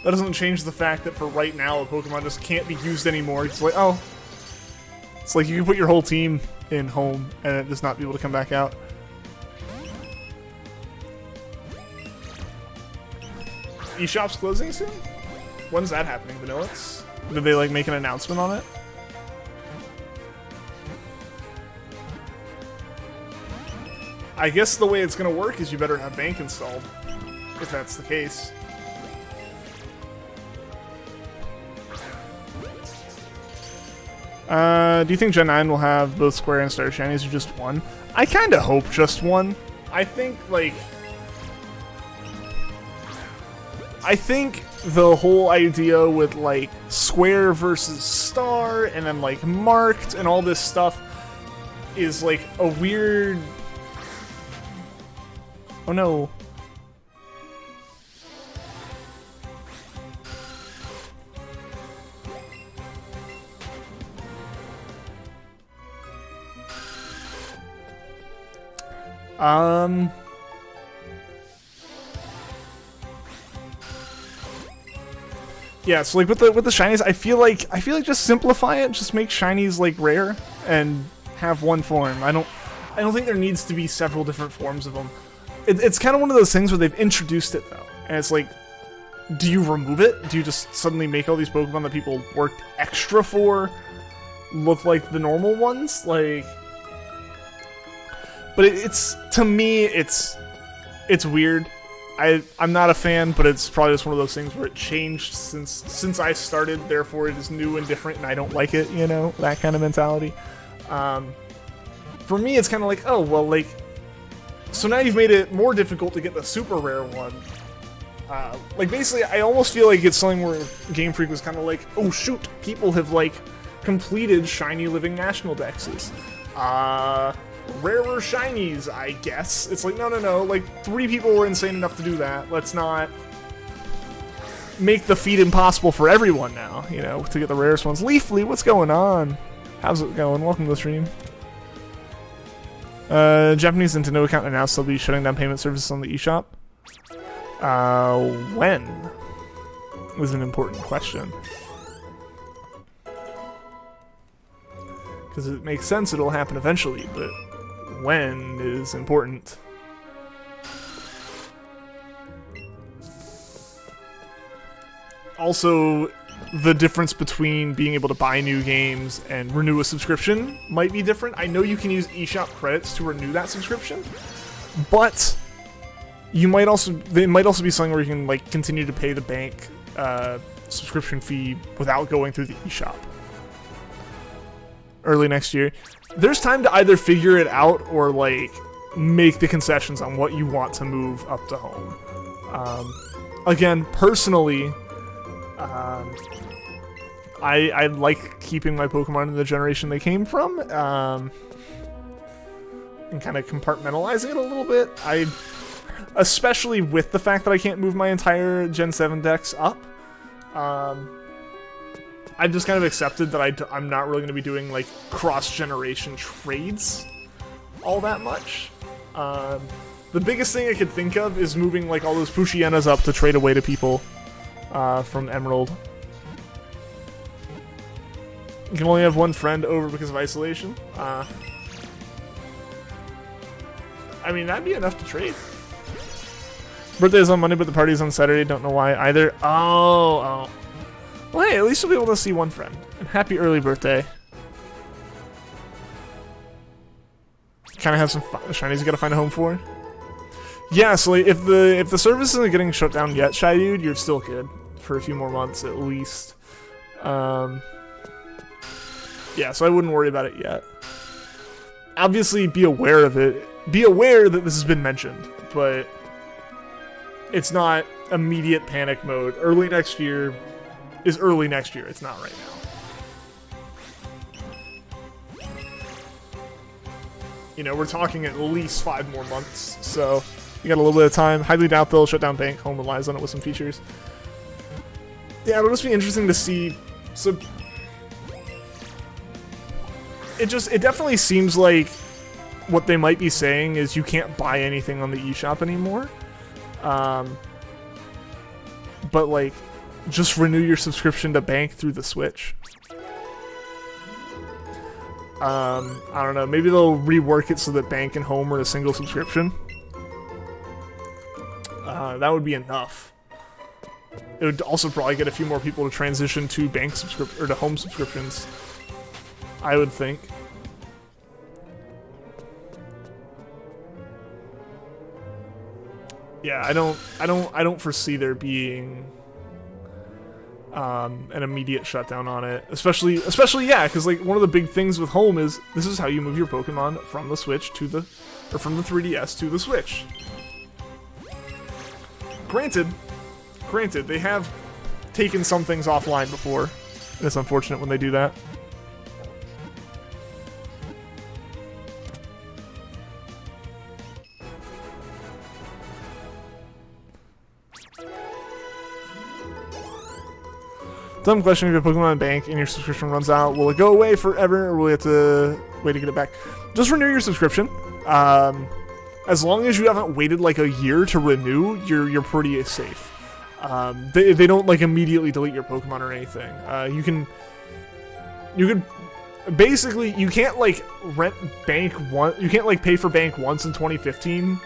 Speaker 1: that doesn't change the fact that for right now, a Pokemon just can't be used anymore. It's like, oh, it's like you can put your whole team in home and it just not be able to come back out. eShop's closing soon? When's that happening, Vanillets? Did they like make an announcement on it? I guess the way it's gonna work is you better have Bank installed, if that's the case. Do you think Gen 9 will have both Square and Star Shinies or just one? I kind of hope just one. I think, like... I think the whole idea with, like, Square versus Star and then, like, Marked and all this stuff is, like, a weird... Oh no. Yeah, so like with the shinies, I feel like just simplify it, just make shinies like rare and have one form. I don't think there needs to be several different forms of them. It's kind of one of those things where they've introduced it though, and it's like, do you remove it? Do you just suddenly make all these Pokemon that people worked extra for look like the normal ones? Like, but it's to me, it's weird. I'm not a fan, but it's probably just one of those things where it changed since I started. Therefore, it is new and different, and I don't like it. You know, that kind of mentality. For me, it's kind of like, oh well, like. So now you've made it more difficult to get the super rare one. Like, basically, I almost feel like it's something where Game Freak was kind of like, oh shoot, people have, like, completed Shiny Living National Dexes. Rarer Shinies, I guess. It's like, no, like, 3 people were insane enough to do that. Let's not make the feat impossible for everyone now, you know, to get the rarest ones. Leafly, what's going on? How's it going? Welcome to the stream. Japanese Nintendo account announced they'll be shutting down payment services on the eShop. When? Was an important question. Because it makes sense it'll happen eventually, but when is important. Also, the difference between being able to buy new games and renew a subscription might be different. I know you can use eShop credits to renew that subscription, but they might also be something where you can like continue to pay the bank subscription fee without going through the eShop. Early next year. There's time to either figure it out or like make the concessions on what you want to move up to home. Again, personally, I like keeping my Pokemon in the generation they came from, and kind of compartmentalizing it a little bit. Especially with the fact that I can't move my entire Gen 7 decks up, I've just kind of accepted that I'm not really going to be doing like cross-generation trades all that much. The biggest thing I could think of is moving like all those Pushienas up to trade away to people from Emerald. You can only have one friend over because of isolation. I mean, that'd be enough to trade. Birthday's on Monday, but the party's on Saturday. Don't know why either. Oh. Well, hey, at least you'll be able to see one friend. And happy early birthday. Kind of have some shinies you gotta find a home for. Yeah, so like, if the service isn't getting shut down yet, Shy Dude, you're still good for a few more months at least. Yeah, so I wouldn't worry about it yet. Obviously, be aware of it. Be aware that this has been mentioned, but it's not immediate panic mode. Early next year is early next year. It's not right now. You know, we're talking at least 5 more months, so you got a little bit of time. Highly doubt they'll shut down Bank. Home relies on it with some features. Yeah, it'll just be interesting to see. So it definitely seems like what they might be saying is you can't buy anything on the eShop anymore. But like, just renew your subscription to Bank through the Switch. I don't know, maybe they'll rework it so that Bank and Home are a single subscription. That would be enough. It would also probably get a few more people to transition to bank subscription or to home subscriptions, I would think. Yeah, I don't foresee there being an immediate shutdown on it, especially yeah, because like one of the big things with home is this is how you move your Pokemon from the Switch to the, or from the 3DS to the Switch. Granted, they have taken some things offline before, and it's unfortunate when they do that. Dumb question: if you have Pokemon Bank and your subscription runs out, will it go away forever, or will you have to wait to get it back? Just renew your subscription. As long as you haven't waited like a year to renew, you're pretty safe. They don't like immediately delete your Pokemon or anything. You can basically, you can't like rent bank you can't like pay for bank once in 2015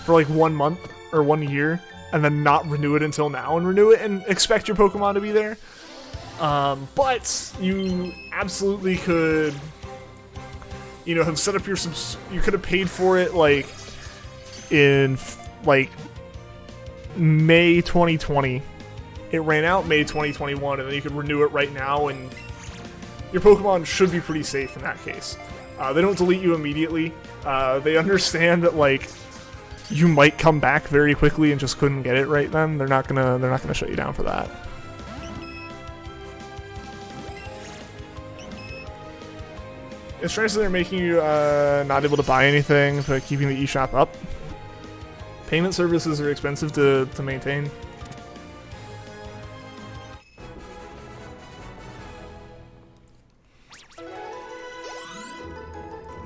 Speaker 1: for like 1 month or 1 year and then not renew it until now and renew it and expect your Pokemon to be there. But you absolutely could, you know, have set up your you could have paid for it like in like May 2020. It ran out May 2021, and then you could renew it right now, and your Pokemon should be pretty safe in that case. They don't delete you immediately. They understand that like you might come back very quickly and just couldn't get it right then. They're not gonna shut you down for that. It's strange that they're making you not able to buy anything, but keeping the eShop up. Payment services are expensive to maintain.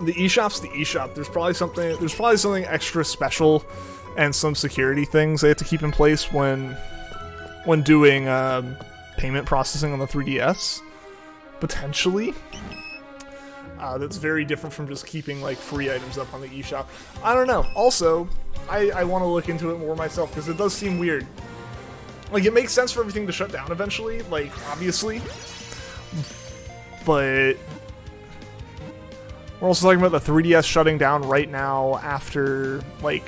Speaker 1: The eShop's the eShop. There's probably something extra special and some security things they have to keep in place when doing payment processing on the 3DS. Potentially. That's very different from just keeping like free items up on the eShop. I don't know. Also, I want to look into it more myself because it does seem weird. Like, it makes sense for everything to shut down eventually, like, obviously. But we're also talking about the 3DS shutting down right now after, like,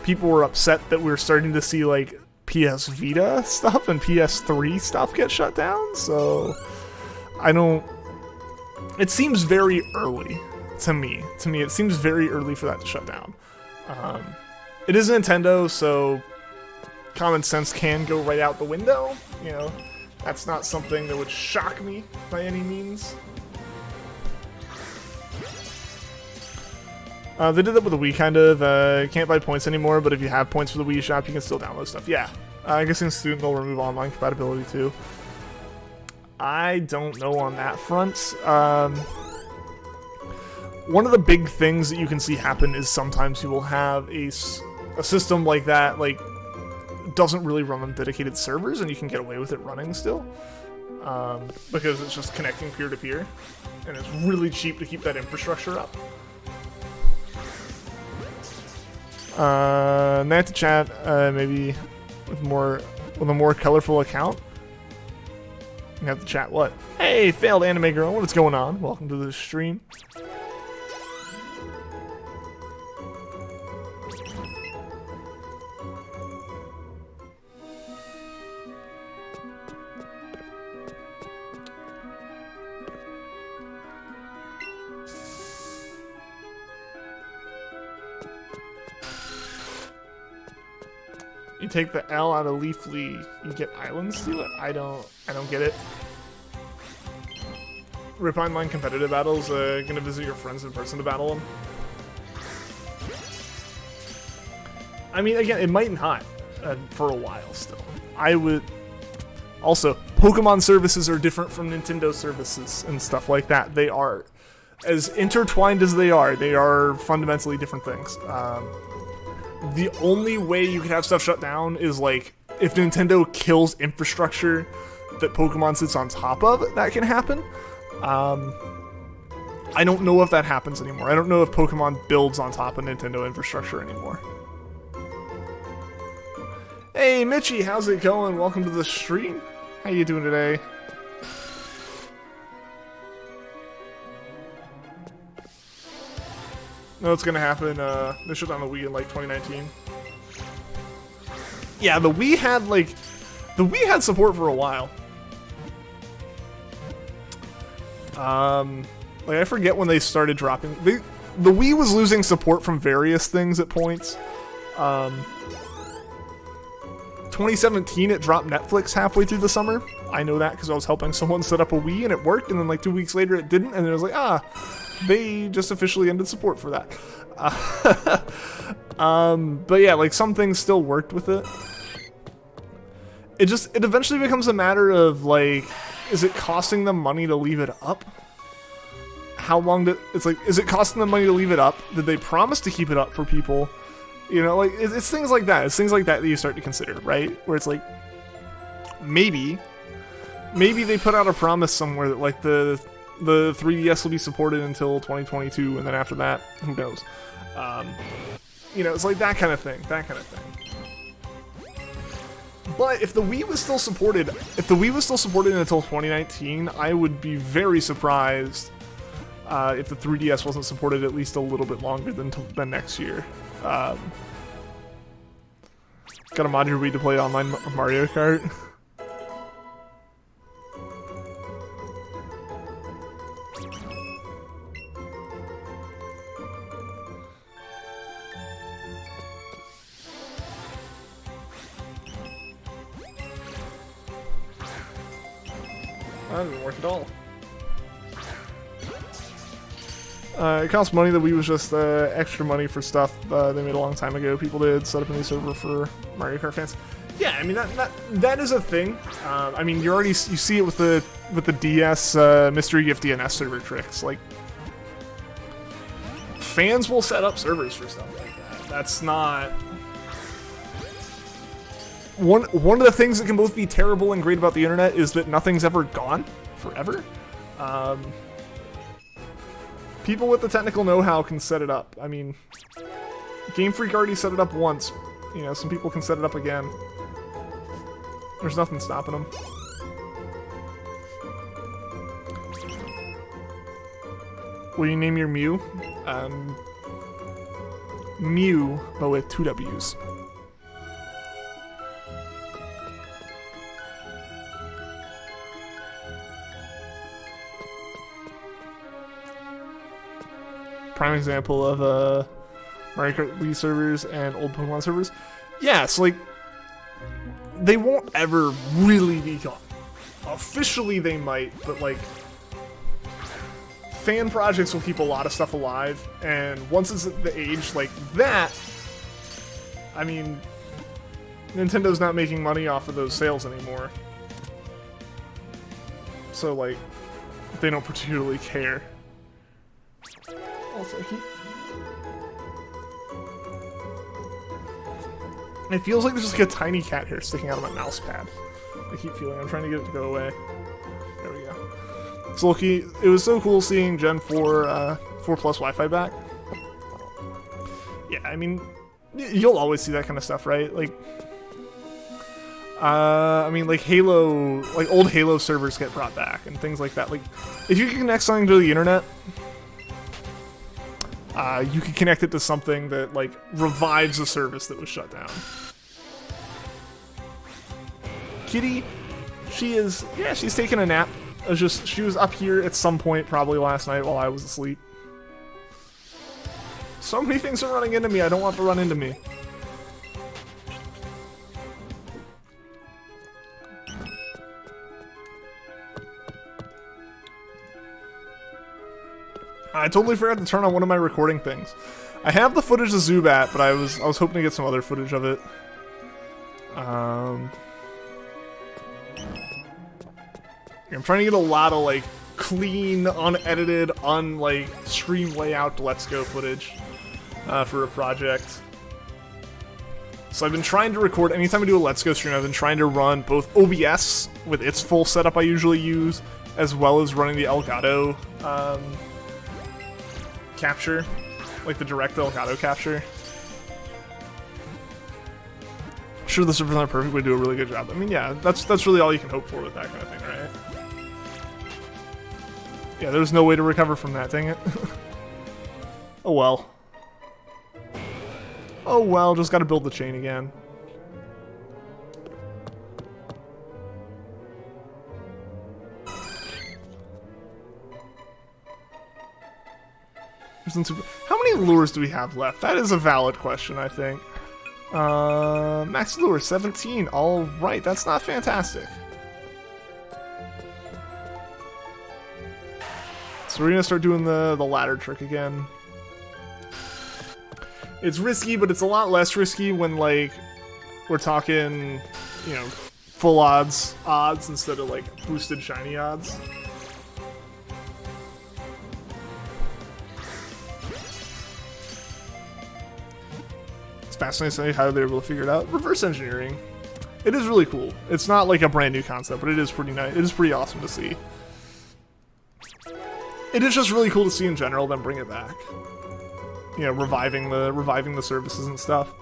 Speaker 1: people were upset that we were starting to see, like, PS Vita stuff and PS3 stuff get shut down, so I don't... It seems very early to me. To me, it seems very early for that to shut down. It is Nintendo, so common sense can go right out the window. You know, that's not something that would shock me by any means. They did that with the Wii, kind of. You can't buy points anymore, but if you have points for the Wii shop, you can still download stuff. Yeah, I guess in Student they'll remove online compatibility too. I don't know on that front. One of the big things that you can see happen is sometimes you will have a system like that, like, doesn't really run on dedicated servers, and you can get away with it running still. Because it's just connecting peer-to-peer, and it's really cheap to keep that infrastructure up. Night to chat, maybe with a more colorful account. You have to chat what? Hey, failed anime girl, what is going on? Welcome to the stream. You take the L out of Leafly, you get islands to it? I don't get it. Rip online competitive battles, gonna visit your friends in person to battle them. I mean, again, it might not for a while still. I would... Also, Pokemon services are different from Nintendo services and stuff like that. They are, as intertwined as they are fundamentally different things. The only way you could have stuff shut down is, like, if Nintendo kills infrastructure that Pokemon sits on top of, that can happen. I don't know if that happens anymore. I don't know if Pokemon builds on top of Nintendo infrastructure anymore. Hey, Mitchie, how's it going? Welcome to the stream. How you doing today? No, it's gonna happen. This shit on the Wii in like 2019. Yeah, the Wii had support for a while. Like I forget when they started dropping. The Wii was losing support from various things at points. 2017, it dropped Netflix halfway through the summer. I know that because I was helping someone set up a Wii and it worked, and then like 2 weeks later it didn't, and it was like, they just officially ended support for that. But yeah, like some things still worked with it. It eventually becomes a matter of like, is it costing them money to leave it up? How long is it costing them money to leave it up? Did they promise to keep it up for people? You know, like, it's things like that. It's things like that you start to consider, right? Where it's like, maybe they put out a promise somewhere that, like, the 3DS will be supported until 2022, and then after that, who knows? You know, it's like that kind of thing. But if the Wii was still supported, until 2019, I would be very surprised if the 3DS wasn't supported at least a little bit longer than next year. Gotta mod your Wii to play online Mario Kart. That didn't work at all. It costs money. The Wii was just extra money for stuff they made a long time ago. People did set up a new server for Mario Kart fans. Yeah, I mean that is a thing. I mean you see it with the DS mystery gift DNS server tricks. Like fans will set up servers for stuff like that. That's not one of the things that can both be terrible and great about the internet is that nothing's ever gone forever. People with the technical know-how can set it up. I mean, Game Freak already set it up once. You know, some people can set it up again. There's nothing stopping them. Will you name your Mew? Mew, but with 2 W's. Prime example of Mario Kart Wii servers and old Pokemon servers. Yeah, so like they won't ever really be gone. Officially they might, but like fan projects will keep a lot of stuff alive, and once it's at the age like that, I mean, Nintendo's not making money off of those sales anymore. So like they don't particularly care. Also, it feels like there's just like a tiny cat hair sticking out of my mouse pad. I keep feeling I'm trying to get it to go away. There we go. So Loki, it was so cool seeing Gen 4 4 Plus Wi-Fi back. Yeah, I mean, you'll always see that kind of stuff, right? Like, I mean, like Halo, like old Halo servers get brought back and things like that. Like, if you can connect something to the internet, you can connect it to something that, like, revives a service that was shut down. Kitty, she's taking a nap. She was up here at some point, probably last night while I was asleep. So many things are running into me, I don't want to run into me. I totally forgot to turn on one of my recording things. I have the footage of Zubat, but I was hoping to get some other footage of it. I'm trying to get a lot of like clean, unedited, stream layout Let's Go footage for a project. So I've been trying to record, anytime I do a Let's Go stream, I've been trying to run both OBS with its full setup I usually use, as well as running the Elgato capture, like the direct Elgato capture. sure the servers aren't perfect, but do a really good job. I mean, yeah, that's really all you can hope for with that kind of thing, right? Yeah, there's no way to recover from that, dang it. Oh well. Oh well, just gotta build the chain again. How many lures do we have left? That is a valid question, I think. Max lure 17. All right, that's not fantastic. So we're gonna start doing the ladder trick again. It's risky, but it's a lot less risky when like we're talking, you know, full odds instead of like boosted shiny odds. It's fascinating how they're able to figure it out. Reverse engineering. It is really cool. It's not like a brand new concept, but it is pretty nice. It is pretty awesome to see. It is just really cool to see in general, then bring it back. You know, reviving the services and stuff.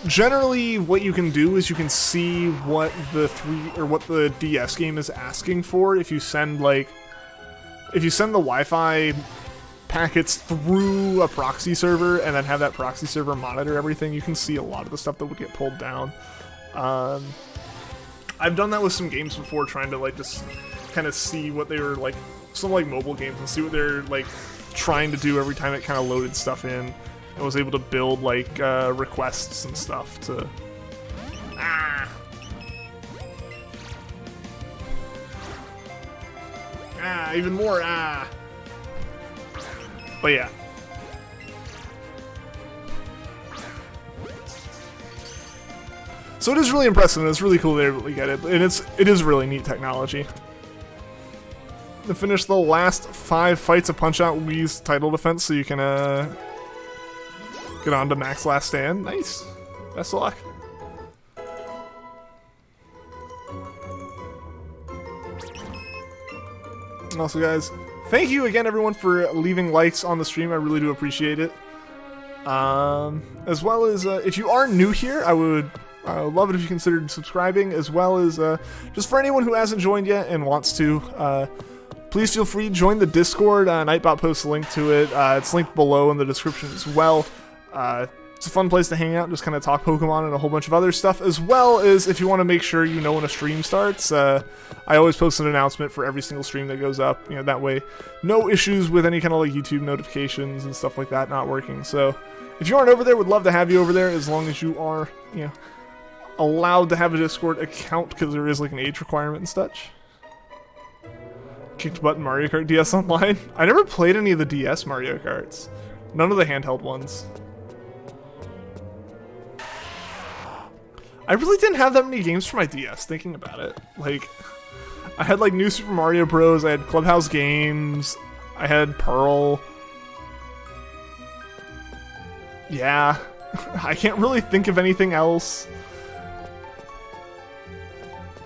Speaker 1: Generally, what you can do is you can see what the DS game is asking for if you send the Wi-Fi packets through a proxy server and then have that proxy server monitor everything. You can see a lot of the stuff that would get pulled down. I've done that with some games before, trying to like just kind of see what they were like, some like mobile games, and see what they're like trying to do every time it kind of loaded stuff in, and was able to build like requests and stuff to even more but yeah. So it is really impressive, and it's really cool they're able to get it, and it is really neat technology. To finish the last 5 fights of Punch-Out Wii's title defense, so you can get on to Max Last Stand. Nice. Best of luck. And also, guys, thank you again, everyone, for leaving likes on the stream. I really do appreciate it. As well as, if you are new here, I would love it if you considered subscribing, as well as just for anyone who hasn't joined yet and wants to, please feel free to join the Discord. Nightbot posts a link to it. It's linked below in the description as well. It's a fun place to hang out, just kind of talk Pokemon and a whole bunch of other stuff, as well as if you want to make sure you know when a stream starts. I always post an announcement for every single stream that goes up. You know, that way, no issues with any kind of like YouTube notifications and stuff like that not working. So, if you aren't over there, would love to have you over there, as long as you are, you know, allowed to have a Discord account, because there is like an age requirement and such. Kicked butt in Mario Kart DS Online. I never played any of the DS Mario Karts. None of the handheld ones. I really didn't have that many games for my DS, thinking about it. Like, I had like New Super Mario Bros, I had Clubhouse Games, I had Pearl. Yeah, I can't really think of anything else.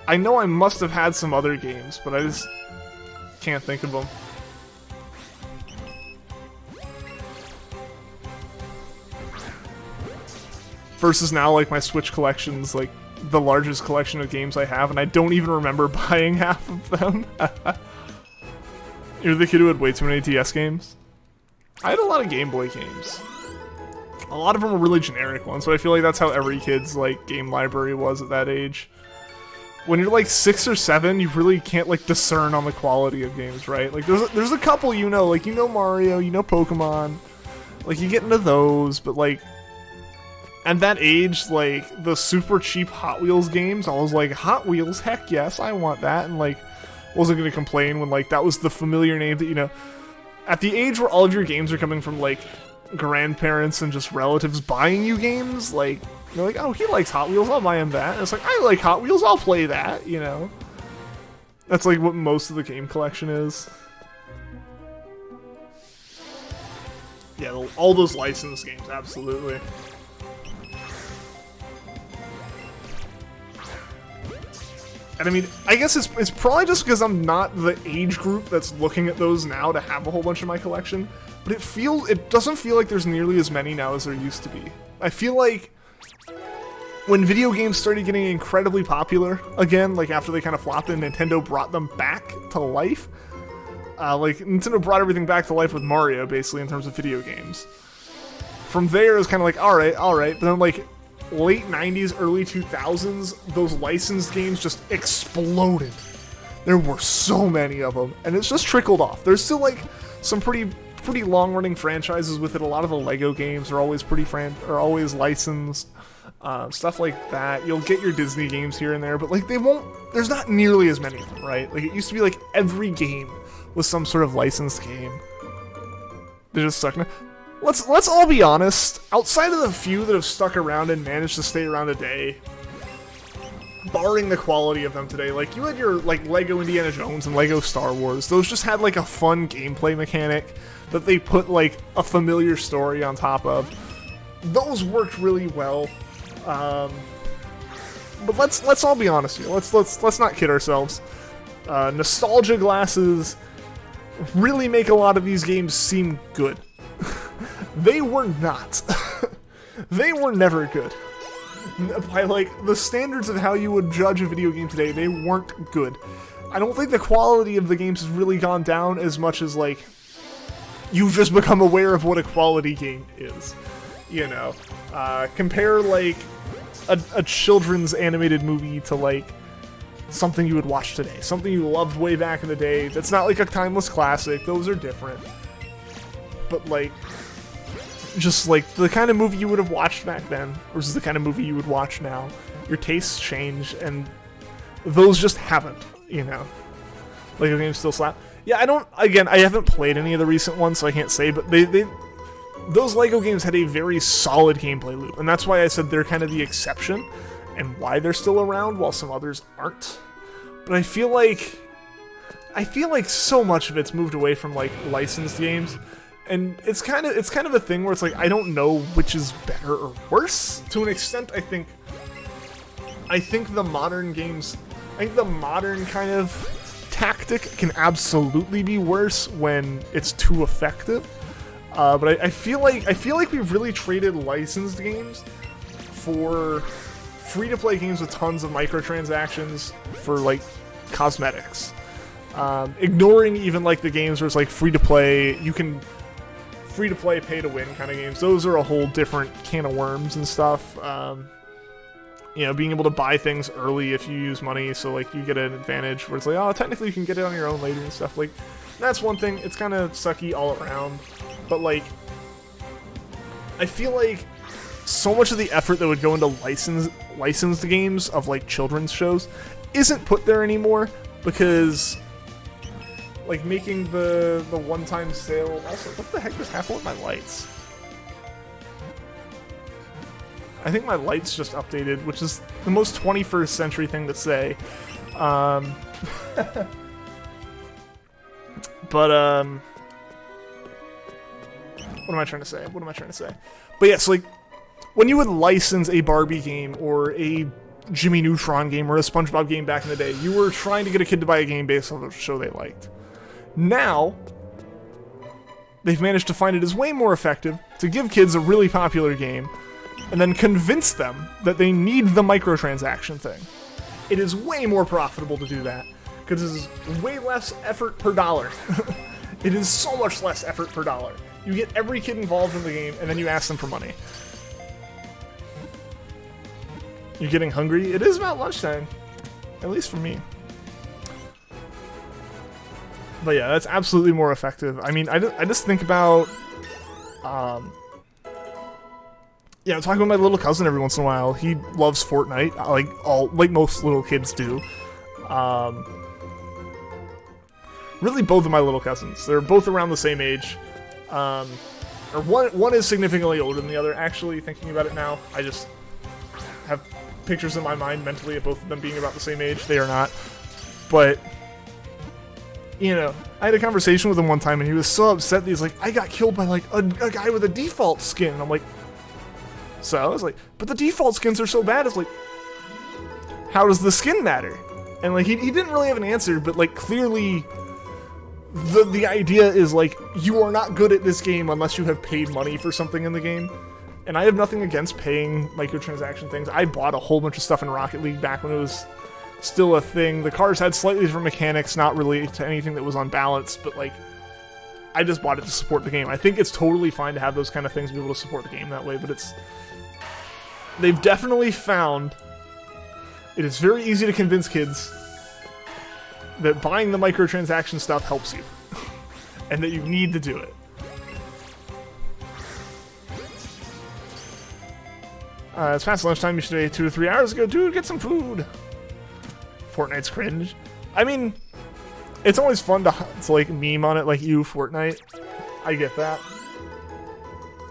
Speaker 1: I know I must have had some other games, but I just can't think of them. Versus now, like, my Switch collection's like the largest collection of games I have, and I don't even remember buying half of them. You're the kid who had way too many DS games? I had a lot of Game Boy games. A lot of them were really generic ones, so I feel like that's how every kid's like game library was at that age. When you're like 6 or 7, you really can't like discern on the quality of games, right? Like there's a couple, you know, like you know Mario, you know Pokemon, like you get into those, but like at that age, like the super cheap Hot Wheels games, I was like, Hot Wheels, heck yes, I want that, and like wasn't gonna complain when like that was the familiar name that, you know, at the age where all of your games are coming from like grandparents and just relatives buying you games, like you're like, oh, he likes Hot Wheels, I'll buy him that. And it's like, I like Hot Wheels, I'll play that, you know? That's like what most of the game collection is. Yeah, all those licensed games, absolutely. And I mean, I guess it's probably just because I'm not the age group that's looking at those now to have a whole bunch of my collection. but it doesn't feel like there's nearly as many now as there used to be. I feel like when video games started getting incredibly popular again, like after they kind of flopped and Nintendo brought them back to life, like Nintendo brought everything back to life with Mario, basically, in terms of video games. From there, it was kind of like, all right, but then like late 90s, early 2000s, those licensed games just exploded. There were so many of them, and it's just trickled off. There's still like some pretty long-running franchises with it. A lot of the Lego games are always are always licensed, stuff like that. You'll get your Disney games here and there, but like there's not nearly as many of them, right? Like it used to be like every game was some sort of licensed game. They're just stuck in it. Let's all be honest. Outside of the few that have stuck around and managed to stay around a day, barring the quality of them today, like you had your like Lego Indiana Jones and Lego Star Wars. Those just had like a fun gameplay mechanic that they put like a familiar story on top of. Those worked really well. But let's all be honest here. Let's not kid ourselves. Nostalgia glasses really make a lot of these games seem good. They were not. They were never good. By like the standards of how you would judge a video game today, they weren't good. I don't think the quality of the games has really gone down as much as like you've just become aware of what a quality game is. You know, compare like a children's animated movie to like something you would watch today, something you loved way back in the day. That's not like a timeless classic. Those are different. But like, just like the kind of movie you would have watched back then versus the kind of movie you would watch now. Your tastes change, and those just haven't, you know. Lego games still slap. Yeah, I haven't played any of the recent ones, so I can't say, but those Lego games had a very solid gameplay loop, and that's why I said they're kind of the exception, and why they're still around while some others aren't. But I feel like so much of it's moved away from like licensed games. And it's kind of a thing where it's like I don't know which is better or worse. To an extent, I think the modern games, the modern kind of tactic can absolutely be worse when it's too effective. But I feel like we've really traded licensed games for free-to-play games with tons of microtransactions for like cosmetics. Ignoring even like the games where it's like free-to-play, free-to-play, pay-to-win kind of games. Those are a whole different can of worms and stuff. You know, being able to buy things early if you use money, so like you get an advantage where it's like, oh, technically you can get it on your own later and stuff. Like, that's one thing. It's kind of sucky all around. But like, I feel like so much of the effort that would go into licensed games of like children's shows isn't put there anymore, because like making the one-time sale. Also, what the heck just happened with my lights? I think my lights just updated, which is the most 21st century thing to say. But what am I trying to say? But yeah, so like when you would license a Barbie game or a Jimmy Neutron game or a SpongeBob game back in the day, you were trying to get a kid to buy a game based on the show they liked. Now, they've managed to find it is way more effective to give kids a really popular game and then convince them that they need the microtransaction thing. It is way more profitable to do that, because it is way less effort per dollar. It is so much less effort per dollar. You get every kid involved in the game, and then you ask them for money. You're getting hungry? It is about lunchtime. At least for me. But yeah, that's absolutely more effective. I mean, I just think about, yeah, I'm talking with my little cousin every once in a while. He loves Fortnite, like most little kids do. Really, both of my little cousins. They're both around the same age. Or one is significantly older than the other. Actually, thinking about it now, I just have pictures in my mind mentally of both of them being about the same age. They are not. But, you know, I had a conversation with him one time, and he was so upset that he's like, I got killed by, like, a guy with a default skin. And I'm like, so? I was like, but the default skins are so bad. It's like, how does the skin matter? And, like, he didn't really have an answer, but, like, clearly the idea is like, you are not good at this game unless you have paid money for something in the game. And I have nothing against paying microtransaction things. I bought a whole bunch of stuff in Rocket League back when it was still a thing. The cars had slightly different mechanics, not really to anything that was unbalanced, but like, I just bought it to support the game. I think it's totally fine to have those kind of things, be able to support the game that way, but they've definitely found it is very easy to convince kids that buying the microtransaction stuff helps you, and that you need to do it. It's past lunchtime. You should have ate 2 to 3 hours ago. Dude, get some food. Fortnite's cringe. I mean, it's always fun to like meme on it, like, you, Fortnite. I get that.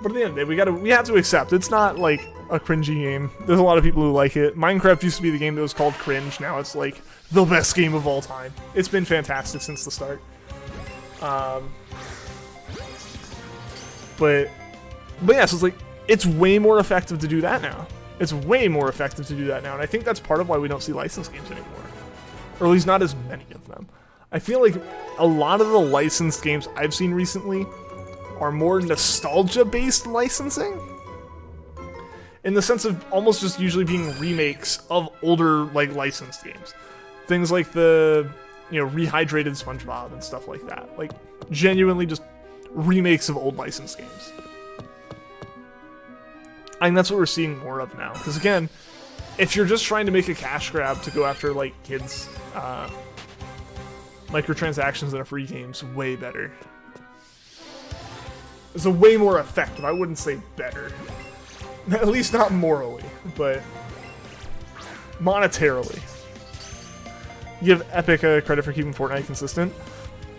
Speaker 1: But at the end of the day, we have to accept it's not like a cringy game. There's a lot of people who like it. Minecraft used to be the game that was called cringe. Now it's like the best game of all time. It's been fantastic since the start. But yeah, so it's like, it's way more effective to do that now. It's way more effective to do that now, and I think that's part of why we don't see licensed games anymore. Or at least not as many of them. I feel like a lot of the licensed games I've seen recently are more nostalgia-based licensing. In the sense of almost just usually being remakes of older, like, licensed games. Things like the, rehydrated SpongeBob and stuff like that. Like, genuinely just remakes of old licensed games. I think that's what we're seeing more of now. Because again, if you're just trying to make a cash grab to go after, like, kids, microtransactions in a free game's way better. It's a way more effective. I wouldn't say better. At least not morally, but monetarily. Give Epic credit for keeping Fortnite consistent.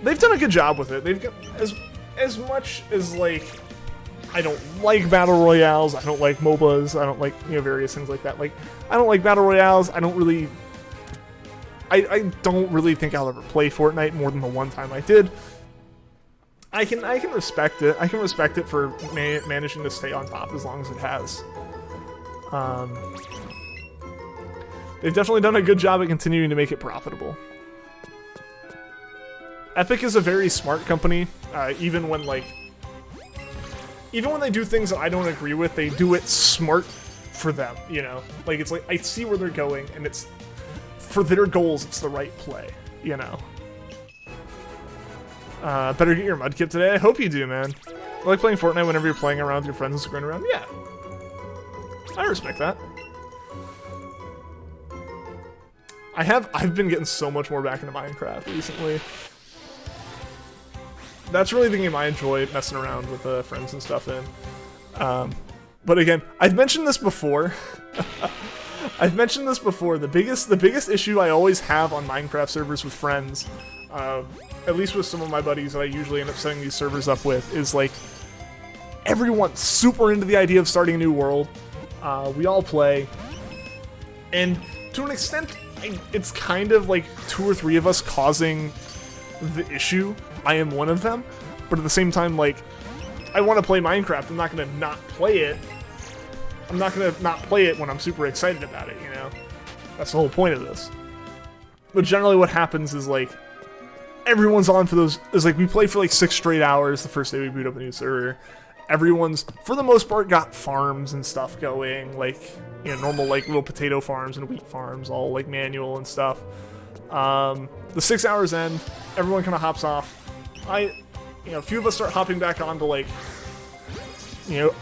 Speaker 1: They've done a good job with it. They've got as much as, like, I don't like battle royales, I don't like MOBAs, I don't like, various things like that. Like, I don't like battle royales, I don't really think I'll ever play Fortnite more than the one time I did. I can respect it. I can respect it for managing to stay on top as long as it has. They've definitely done a good job at continuing to make it profitable. Epic is a very smart company, even when they do things that I don't agree with, they do it smart for them, Like, it's like, I see where they're going, and it's, for their goals, it's the right play, Better get your mudkip today? I hope you do, man. I like playing Fortnite whenever you're playing around with your friends and screwing around. Yeah. I respect that. I've been getting so much more back into Minecraft recently. That's really the game I enjoy messing around with friends and stuff in. But again, I've mentioned this before. The biggest issue I always have on Minecraft servers with friends, at least with some of my buddies that I usually end up setting these servers up with, is like, everyone's super into the idea of starting a new world. We all play. And to an extent, it's kind of like 2 or 3 of us causing the issue. I am one of them, but at the same time, like, I want to play Minecraft. I'm not going to not play it. I'm not going to not play it when I'm super excited about it, That's the whole point of this. But generally what happens is, like, everyone's on for those. It's like, we play for like 6 straight hours the first day we boot up a new server. Everyone's, for the most part, got farms and stuff going, like, normal, like, little potato farms and wheat farms, all, like, manual and stuff. The 6 hours end, everyone kind of hops off. A few of us start hopping back on to, like,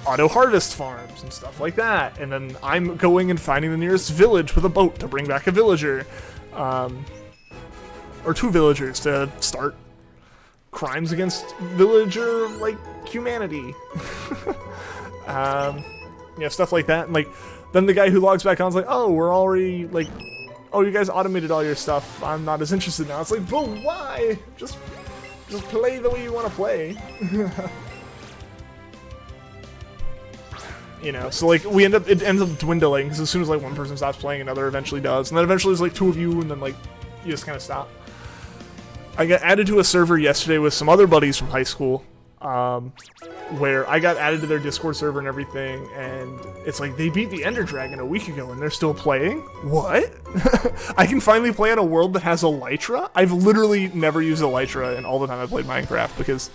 Speaker 1: auto harvest farms and stuff like that. And then I'm going and finding the nearest village with a boat to bring back a villager. Or 2 villagers to start crimes against villager, like, humanity. Stuff like that. And, like, then the guy who logs back on is like, oh, we're already, like, oh, you guys automated all your stuff. I'm not as interested now. It's like, but why? Just play the way you want to play. So, like, it ends up dwindling, because as soon as, like, one person stops playing, another eventually does. And then eventually there's, like, 2 of you, and then, like, you just kind of stop. I got added to a server yesterday with some other buddies from high school. where I got added to their Discord server and everything, and it's like they beat the Ender Dragon a week ago and they're still playing? What? I can finally play on a world that has Elytra? I've literally never used Elytra in all the time I've played Minecraft, because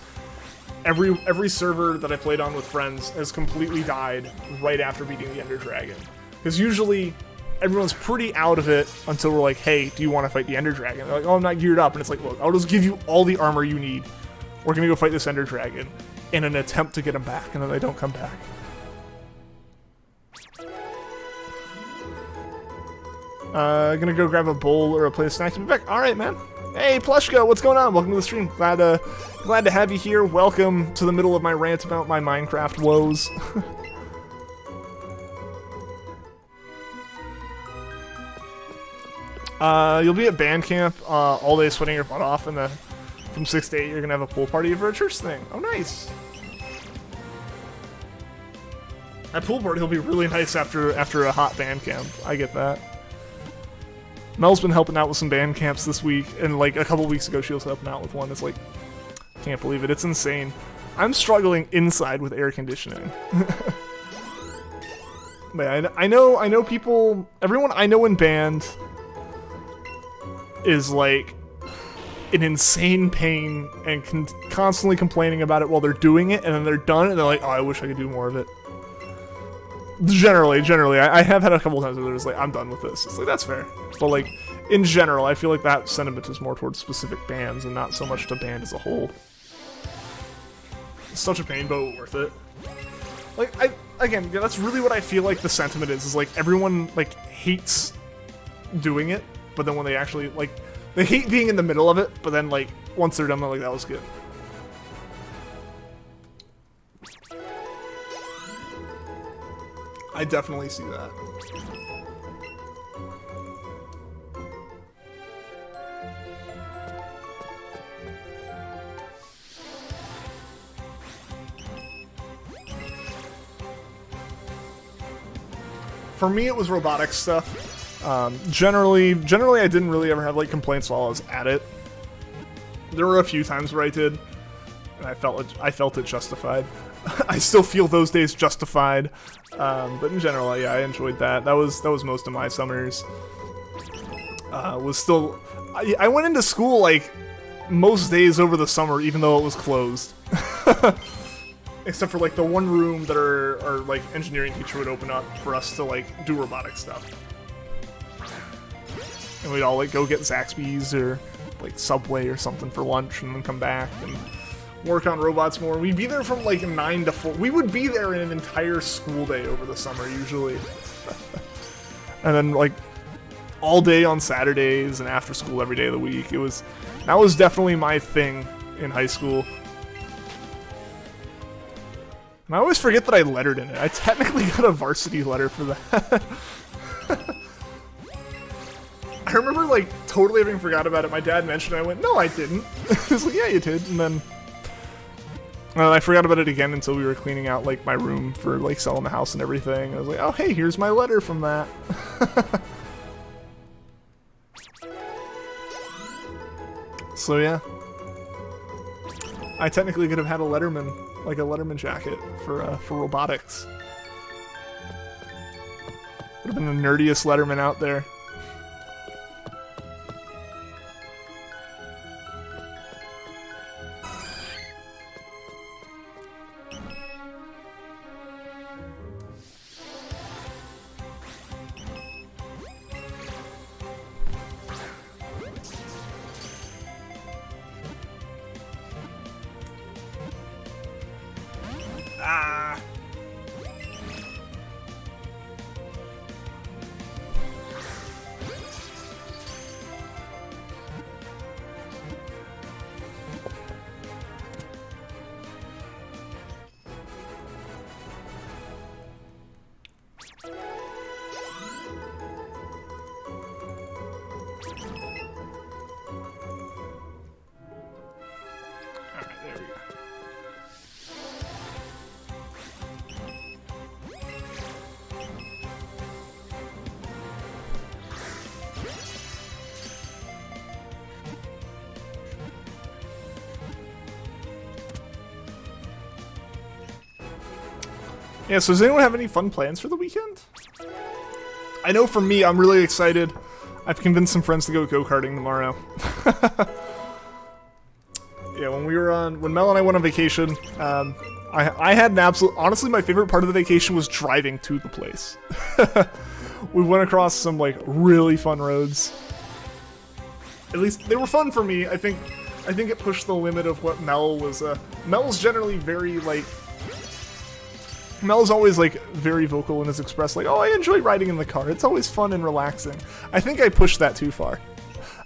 Speaker 1: every server that I played on with friends has completely died right after beating the Ender Dragon. Because usually everyone's pretty out of it until we're like, hey, do you want to fight the Ender Dragon? They're like, oh, I'm not geared up. And it's like, look, I'll just give you all the armor you need. We're going to go fight this Ender Dragon in an attempt to get him back, and then they don't come back. Gonna go grab a bowl or a plate of snacks and be back. Alright, man. Hey, Plushko, what's going on? Welcome to the stream. Glad to have you here. Welcome to the middle of my rant about my Minecraft woes. You'll be at band camp all day sweating your butt off, and from 6 to 8 you're gonna have a pool party for a church thing. Oh, nice. That pool party will be really nice after a hot band camp. I get that. Mel's been helping out with some band camps this week, and like a couple weeks ago she was helping out with one. It's like, can't believe it. It's insane. I'm struggling inside with air conditioning. But I know people, everyone I know in band is like in insane pain and constantly complaining about it while they're doing it, and then they're done and they're like, oh, I wish I could do more of it. Generally, I have had a couple times where they're just like, I'm done with this. It's like, that's fair. But like, in general, I feel like that sentiment is more towards specific bands and not so much to band as a whole. It's such a pain, but worth it. Like, again, yeah, that's really what I feel like the sentiment is like everyone like hates doing it, but then when they actually, like, they hate being in the middle of it, but then like, once they're done, they're like, that was good. I definitely see that. For me, it was robotics stuff. Generally, I didn't really ever have like complaints while I was at it. There were a few times where I did, and I felt it justified. I still feel those days justified, but in general, yeah, I enjoyed that. That was most of my summers. I went into school like most days over the summer, even though it was closed. Except for like the one room that our like engineering teacher would open up for us to like do robotic stuff. And we'd all like go get Zaxby's or like Subway or something for lunch and then come back and work on robots more. We'd be there from like 9 to 4. We would be there in an entire school day over the summer usually. And then like all day on Saturdays and after school every day of the week. That was definitely my thing in high school. And I always forget that I lettered in it. I technically got a varsity letter for that. I remember like totally having forgot about it. My dad mentioned it. I went, no, I didn't. He was like, yeah, you did. And then I forgot about it again until we were cleaning out like my room for like selling the house and everything. I was like, oh, hey, here's my letter from that. So yeah, I technically could have had a Letterman jacket for robotics. Would have been the nerdiest Letterman out there. Yeah, so does anyone have any fun plans for the weekend? I know for me, I'm really excited. I've convinced some friends to go go-karting tomorrow. Yeah, when Mel and I went on vacation, I had an absolute, honestly, my favorite part of the vacation was driving to the place. We went across some, like, really fun roads. At least, they were fun for me. I think it pushed the limit of what Mel was, Mel's generally very, like, Mel's always, like, very vocal in his express, like, oh, I enjoy riding in the car. It's always fun and relaxing. I think I pushed that too far.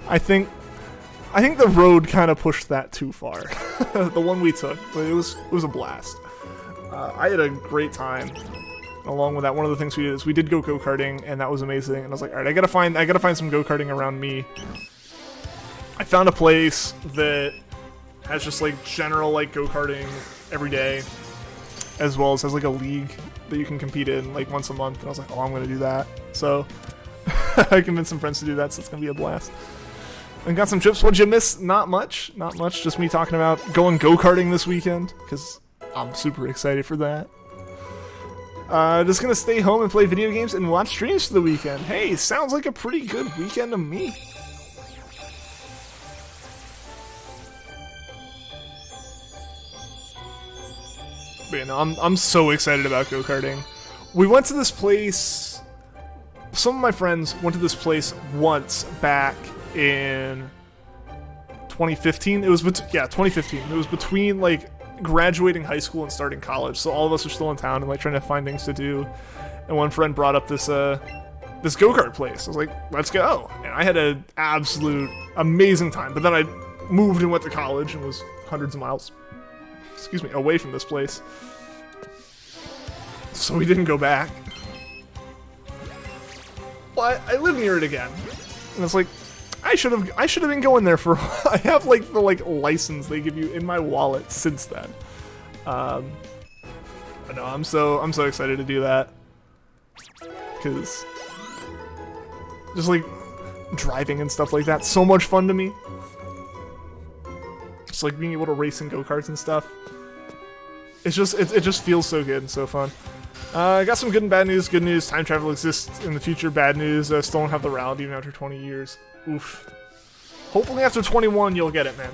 Speaker 1: I think the road kind of pushed that too far. The one we took, but it was a blast. I had a great time. Along with that, one of the things we did is we did go-karting, and that was amazing. And I was like, all right, I gotta find some go-karting around me. I found a place that has just like general like go-karting every day, as well as has like a league that you can compete in like once a month. And I was like, oh, I'm gonna do that. So I convinced some friends to do that, so it's gonna be a blast. And got some trips. What'd you miss? Not much. Not much. Just me talking about going go-karting this weekend, because I'm super excited for that. Just gonna stay home and play video games and watch streams for the weekend. Hey, sounds like a pretty good weekend to me. But, you know, I'm so excited about go-karting. We went to this place. Some of my friends went to this place once back in 2015. It was 2015. It was between like graduating high school and starting college, so all of us are still in town and like trying to find things to do. And one friend brought up this this go-kart place. I was like, let's go. And I had an absolute amazing time. But then I moved and went to college and was hundreds of miles, away from this place. So we didn't go back. But I live near it again. And it's like, I should have been going there for I have like the license they give you in my wallet since then. But no, I'm so excited to do that. Cause just like driving and stuff like that, so much fun to me. Just like being able to race in go-karts and stuff. It just feels so good and so fun. I got some good and bad news. Good news, time travel exists in the future. Bad news, still don't have the round even after 20 years. Oof. Hopefully after 21 you'll get it, man.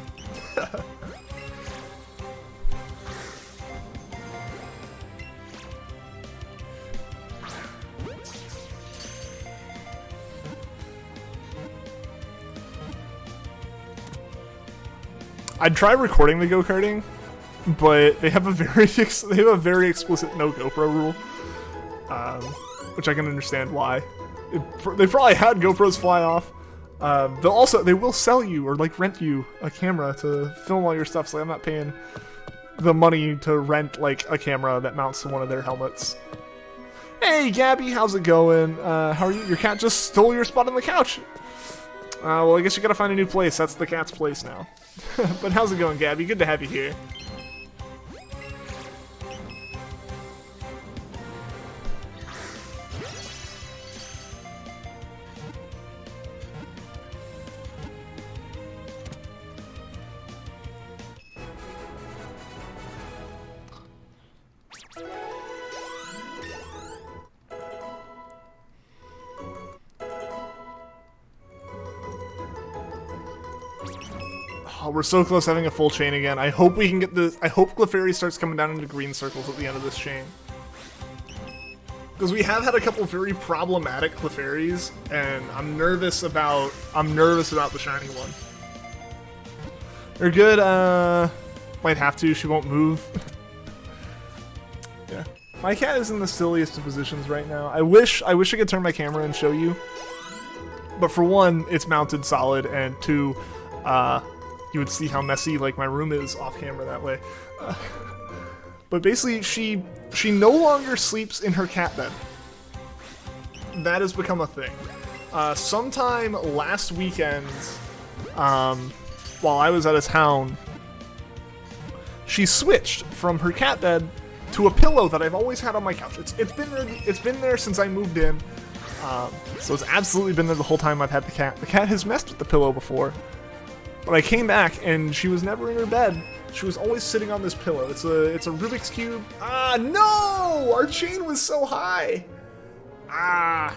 Speaker 1: I'd try recording the go-karting, but they have a very explicit no GoPro rule, which I can understand why. They probably had GoPros fly off. They will sell you or like rent you a camera to film all your stuff. So I'm not paying the money to rent like a camera that mounts to one of their helmets. Hey Gabby, how's it going? How are you? Your cat just stole your spot on the couch. Well, I guess you gotta find a new place. That's the cat's place now. But how's it going, Gabby? Good to have you here. Oh, we're so close to having a full chain again. I hope we can get this. I hope Clefairy starts coming down into green circles at the end of this chain. Because we have had a couple very problematic Clefairies, and I'm nervous about the shiny one. They're good, might have to, she won't move. Yeah. My cat is in the silliest of positions right now. I wish I could turn my camera and show you. But for one, it's mounted solid, and two, you would see how messy like my room is off camera that way. But basically, she no longer sleeps in her cat bed. That has become a thing. Sometime last weekend, while I was out of town, she switched from her cat bed to a pillow that I've always had on my couch. It's been there since I moved in. So it's absolutely been there the whole time I've had the cat. The cat has messed with the pillow before. But I came back and she was never in her bed. She was always sitting on this pillow. It's a Rubik's Cube. Ah, no! Our chain was so high. Ah.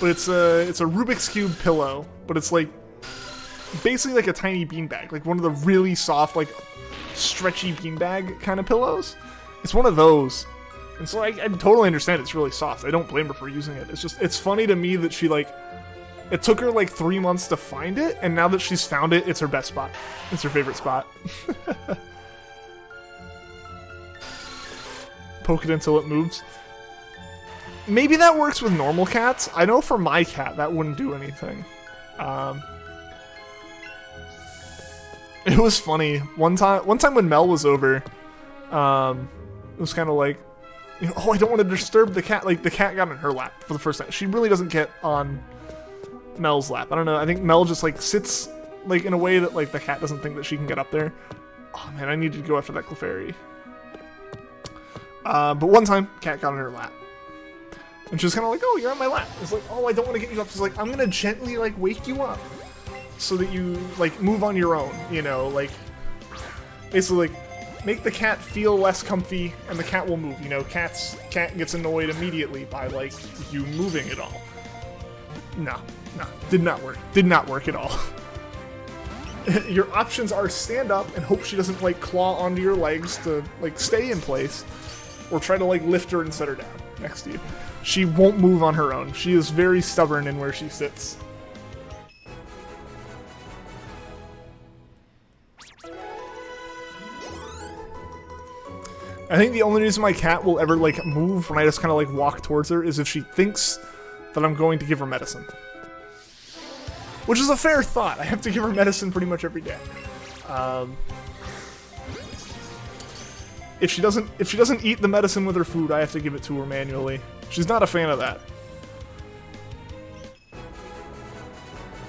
Speaker 1: But it's a Rubik's Cube pillow, but it's like basically like a tiny beanbag, like one of the really soft, like stretchy beanbag kind of pillows. It's one of those. And so I totally understand it's really soft. I don't blame her for using it. It's just, it's funny to me that she like, it took her like 3 months to find it, and now that she's found it, it's her best spot. It's her favorite spot. Poke it until it moves. Maybe that works with normal cats. I know for my cat, that wouldn't do anything. It was funny. One time when Mel was over, it was kind of like, you know, oh, I don't want to disturb the cat. Like, the cat got in her lap for the first time. She really doesn't get on Mel's lap. I don't know. I think Mel just, like, sits, like, in a way that, like, the cat doesn't think that she can get up there. Oh, man, I need to go after that Clefairy. But one time, cat got in her lap. And she was kind of like, oh, you're on my lap. It's like, oh, I don't want to get you up. She's like, I'm going to gently, like, wake you up so that you, like, move on your own, you know? Like, basically, like, make the cat feel less comfy, and the cat will move. You know, cat gets annoyed immediately by, like, you moving at all. No, did not work. Did not work at all. Your options are stand up and hope she doesn't, like, claw onto your legs to, like, stay in place, or try to, like, lift her and set her down next to you. She won't move on her own. She is very stubborn in where she sits. I think the only reason my cat will ever, like, move when I just kind of, like, walk towards her is if she thinks that I'm going to give her medicine. Which is a fair thought. I have to give her medicine pretty much every day. If she doesn't eat the medicine with her food, I have to give it to her manually. She's not a fan of that.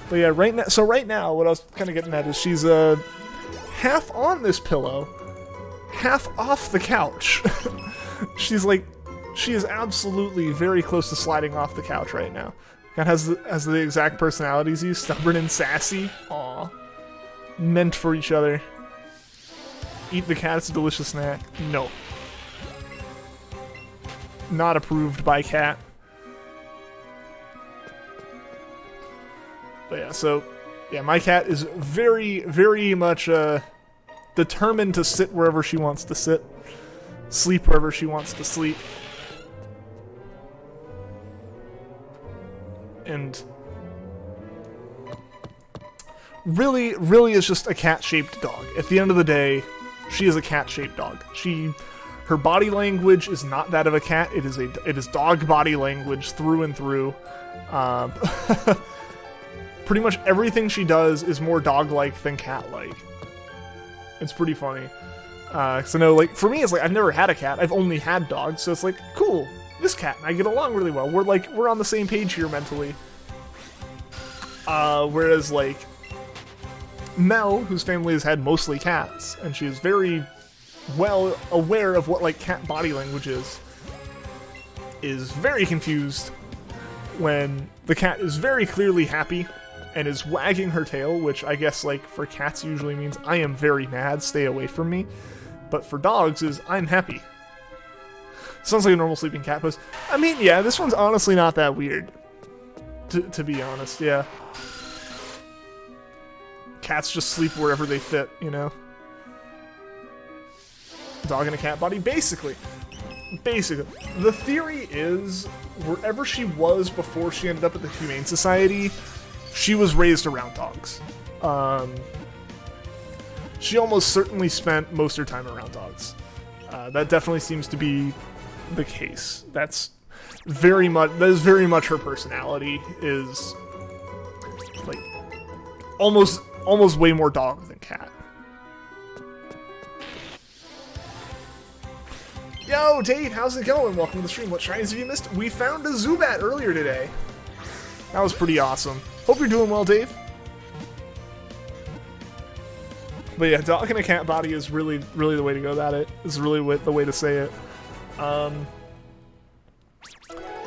Speaker 1: But yeah, right now, what I was kind of getting at is she's half on this pillow, half off the couch. She's like, she is absolutely very close to sliding off the couch right now. Cat has the exact personalities you, stubborn and sassy. Aw, meant for each other. Eat the cat, it's a delicious snack. No. Not approved by cat. But yeah, so, yeah, my cat is very, very much determined to sit wherever she wants to sit, sleep wherever she wants to sleep. And really, really is just a cat-shaped dog. At the end of the day, she is a cat-shaped dog. Her body language is not that of a cat. It is dog body language through and through. Pretty much everything she does is more dog-like than cat-like. It's pretty funny. So no, like, for me, it's like, I've never had a cat. I've only had dogs, so it's like, cool. This cat and I get along really well. We're on the same page here mentally. Whereas, like, Mel, whose family has had mostly cats, and she is very well aware of what, like, cat body language is very confused when the cat is very clearly happy and is wagging her tail, which I guess, like, for cats usually means I am very mad, stay away from me. But for dogs is I'm happy. Sounds like a normal sleeping cat pose. I mean, yeah, this one's honestly not that weird. To be honest, yeah. Cats just sleep wherever they fit, you know? Dog in a cat body? Basically. The theory is, wherever she was before she ended up at the Humane Society, she was raised around dogs. She almost certainly spent most of her time around dogs. That definitely seems to be the case. That is very much her personality, is like almost way more dog than cat. Yo, Dave, how's it going? Welcome to the stream. What shrines have you missed? We found a Zubat earlier today. That was pretty awesome. Hope you're doing well, Dave. But yeah, dog in a cat body is really the way to go about it. It's really the way to say it. But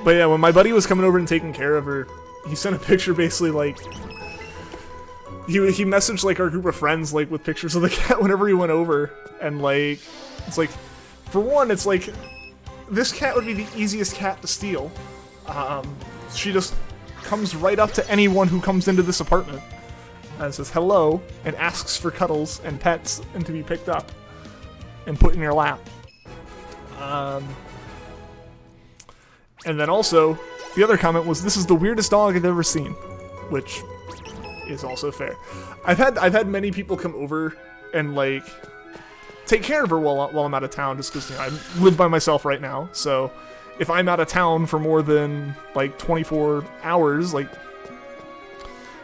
Speaker 1: yeah, when my buddy was coming over and taking care of her, he sent a picture basically like, he messaged like our group of friends like with pictures of the cat whenever he went over, and like it's like, for one, it's like this cat would be the easiest cat to steal. She just comes right up to anyone who comes into this apartment and says hello and asks for cuddles and pets and to be picked up and put in your lap. And then also, the other comment was, "This is the weirdest dog I've ever seen," which is also fair. I've had many people come over and like take care of her while I'm out of town, just because, you know, I live by myself right now. So if I'm out of town for more than like 24 hours, like,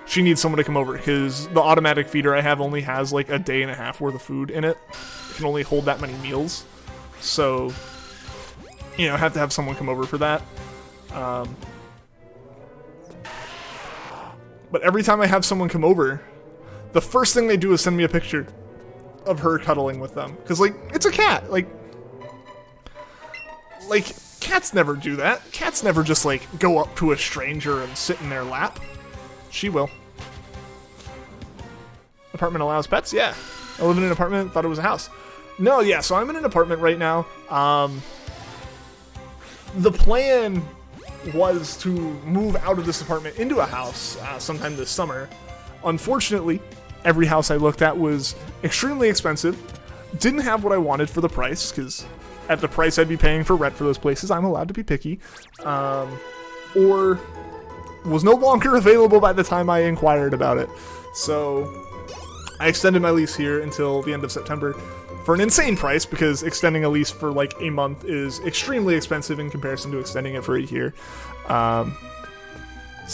Speaker 1: she needs someone to come over, because the automatic feeder I have only has like a day and a half worth of food in it. It can only hold that many meals. So, you know, I have to have someone come over for that. But every time I have someone come over, the first thing they do is send me a picture of her cuddling with them. Because, like, it's a cat. Like, cats never do that. Cats never just, like, go up to a stranger and sit in their lap. She will. Apartment allows pets? Yeah. I live in an apartment, thought it was a house. No, yeah, so I'm in an apartment right now. The plan was to move out of this apartment into a house sometime this summer. Unfortunately, every house I looked at was extremely expensive. Didn't have what I wanted for the price, because at the price I'd be paying for rent for those places, I'm allowed to be picky. Or was no longer available by the time I inquired about it. So I extended my lease here until the end of September for an insane price, because extending a lease for like a month is extremely expensive in comparison to extending it for a year. So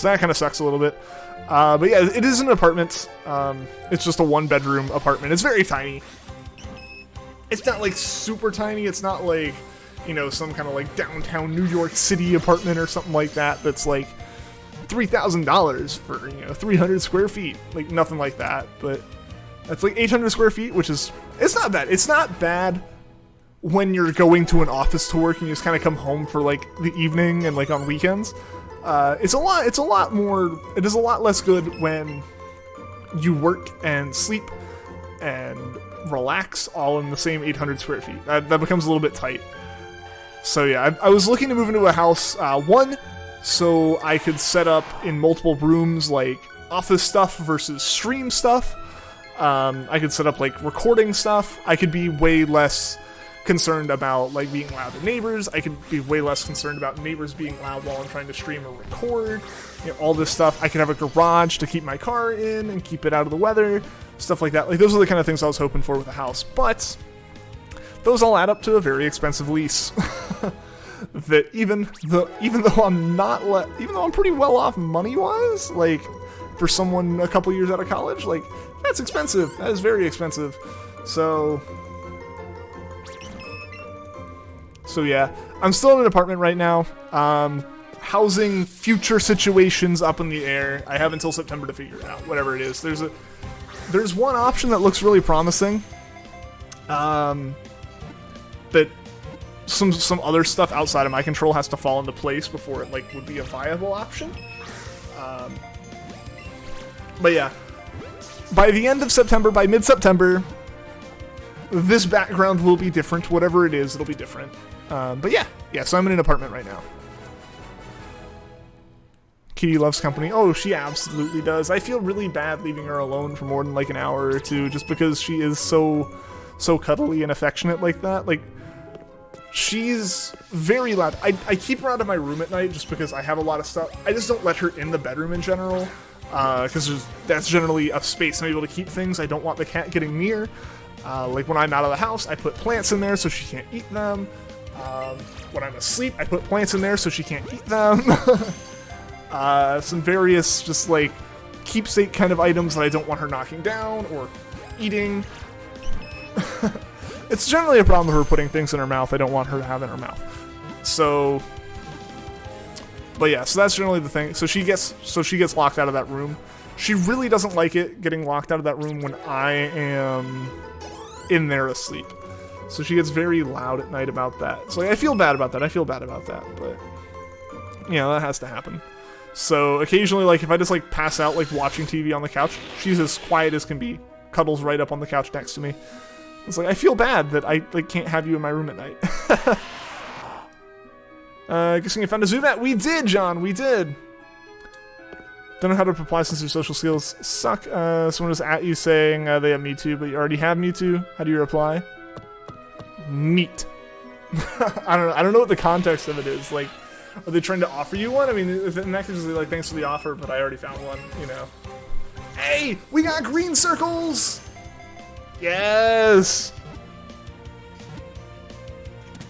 Speaker 1: that kind of sucks a little bit. But yeah, it is an apartment. It's just a one-bedroom apartment. It's very tiny. It's not like super tiny. It's not like, you know, some kind of like downtown New York City apartment or something like that that's like $3,000 for, you know, 300 square feet. Like, nothing like that. But that's like 800 square feet, which is, it's not bad. It's not bad when you're going to an office to work and you just kind of come home for like the evening and like on weekends. It is a lot less good when you work and sleep and relax all in the same 800 square feet. That becomes a little bit tight. So yeah, I was looking to move into a house, one, so I could set up in multiple rooms like office stuff versus stream stuff. I could set up like recording stuff. I could be way less concerned about like being loud to neighbors. I could be way less concerned about neighbors being loud while I'm trying to stream or record. You know, all this stuff. I could have a garage to keep my car in and keep it out of the weather. Stuff like that. Like, those are the kind of things I was hoping for with a house. But those all add up to a very expensive lease. That even though I'm pretty well off money-wise, like for someone a couple years out of college, like, that's expensive. That is very expensive. So yeah, I'm still in an apartment right now. Housing future situations up in the air. I have until September to figure it out, whatever it is. There's one option that looks really promising. That some other stuff outside of my control has to fall into place before it like would be a viable option. But yeah, by the end of September, by mid-September, this background will be different. Whatever it is, it'll be different. But yeah, so I'm in an apartment right now. Kitty loves company. Oh, she absolutely does. I feel really bad leaving her alone for more than like an hour or two, just because she is so cuddly and affectionate like that. Like, she's very loud. I keep her out of my room at night just because I have a lot of stuff. I just don't let her in the bedroom in general, because that's generally a space I'm able to keep things. I don't want the cat getting near. Like, when I'm out of the house, I put plants in there so she can't eat them. When I'm asleep, I put plants in there so she can't eat them. Some various just like keepsake kind of items that I don't want her knocking down or eating. It's generally a problem with her putting things in her mouth I don't want her to have in her mouth. So, but yeah, so that's generally the thing. So she gets locked out of that room. She really doesn't like it getting locked out of that room when I am in there asleep. So she gets very loud at night about that. So I feel bad about that. But you know, that has to happen. So occasionally, like, if I just, like, pass out, like, watching TV on the couch, she's as quiet as can be. Cuddles right up on the couch next to me. It's like, I feel bad that I, like, can't have you in my room at night. Guessing you found a Zubat. We did, John. We did. Don't know how to reply since your social skills suck. Someone was at you saying they have Mewtwo, but you already have Mewtwo. How do you reply? Neat. I don't know what the context of it is. Like, are they trying to offer you one? I mean, in that case, they're like, thanks for the offer, but I already found one, you know. Hey, we got green circles! Yes!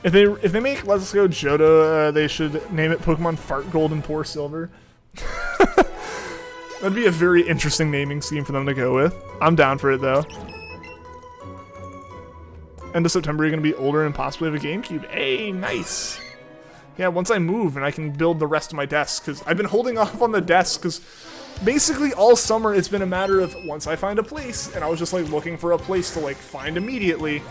Speaker 1: If they make Let's Go Johto, they should name it Pokemon Fart Gold and Pour Silver. That'd be a very interesting naming scheme for them to go with. I'm down for it, though. End of September, you're going to be older and possibly have a GameCube. Hey, nice! Yeah, once I move and I can build the rest of my desk, because I've been holding off on the desk, because basically all summer it's been a matter of once I find a place, and I was just like looking for a place to like find immediately,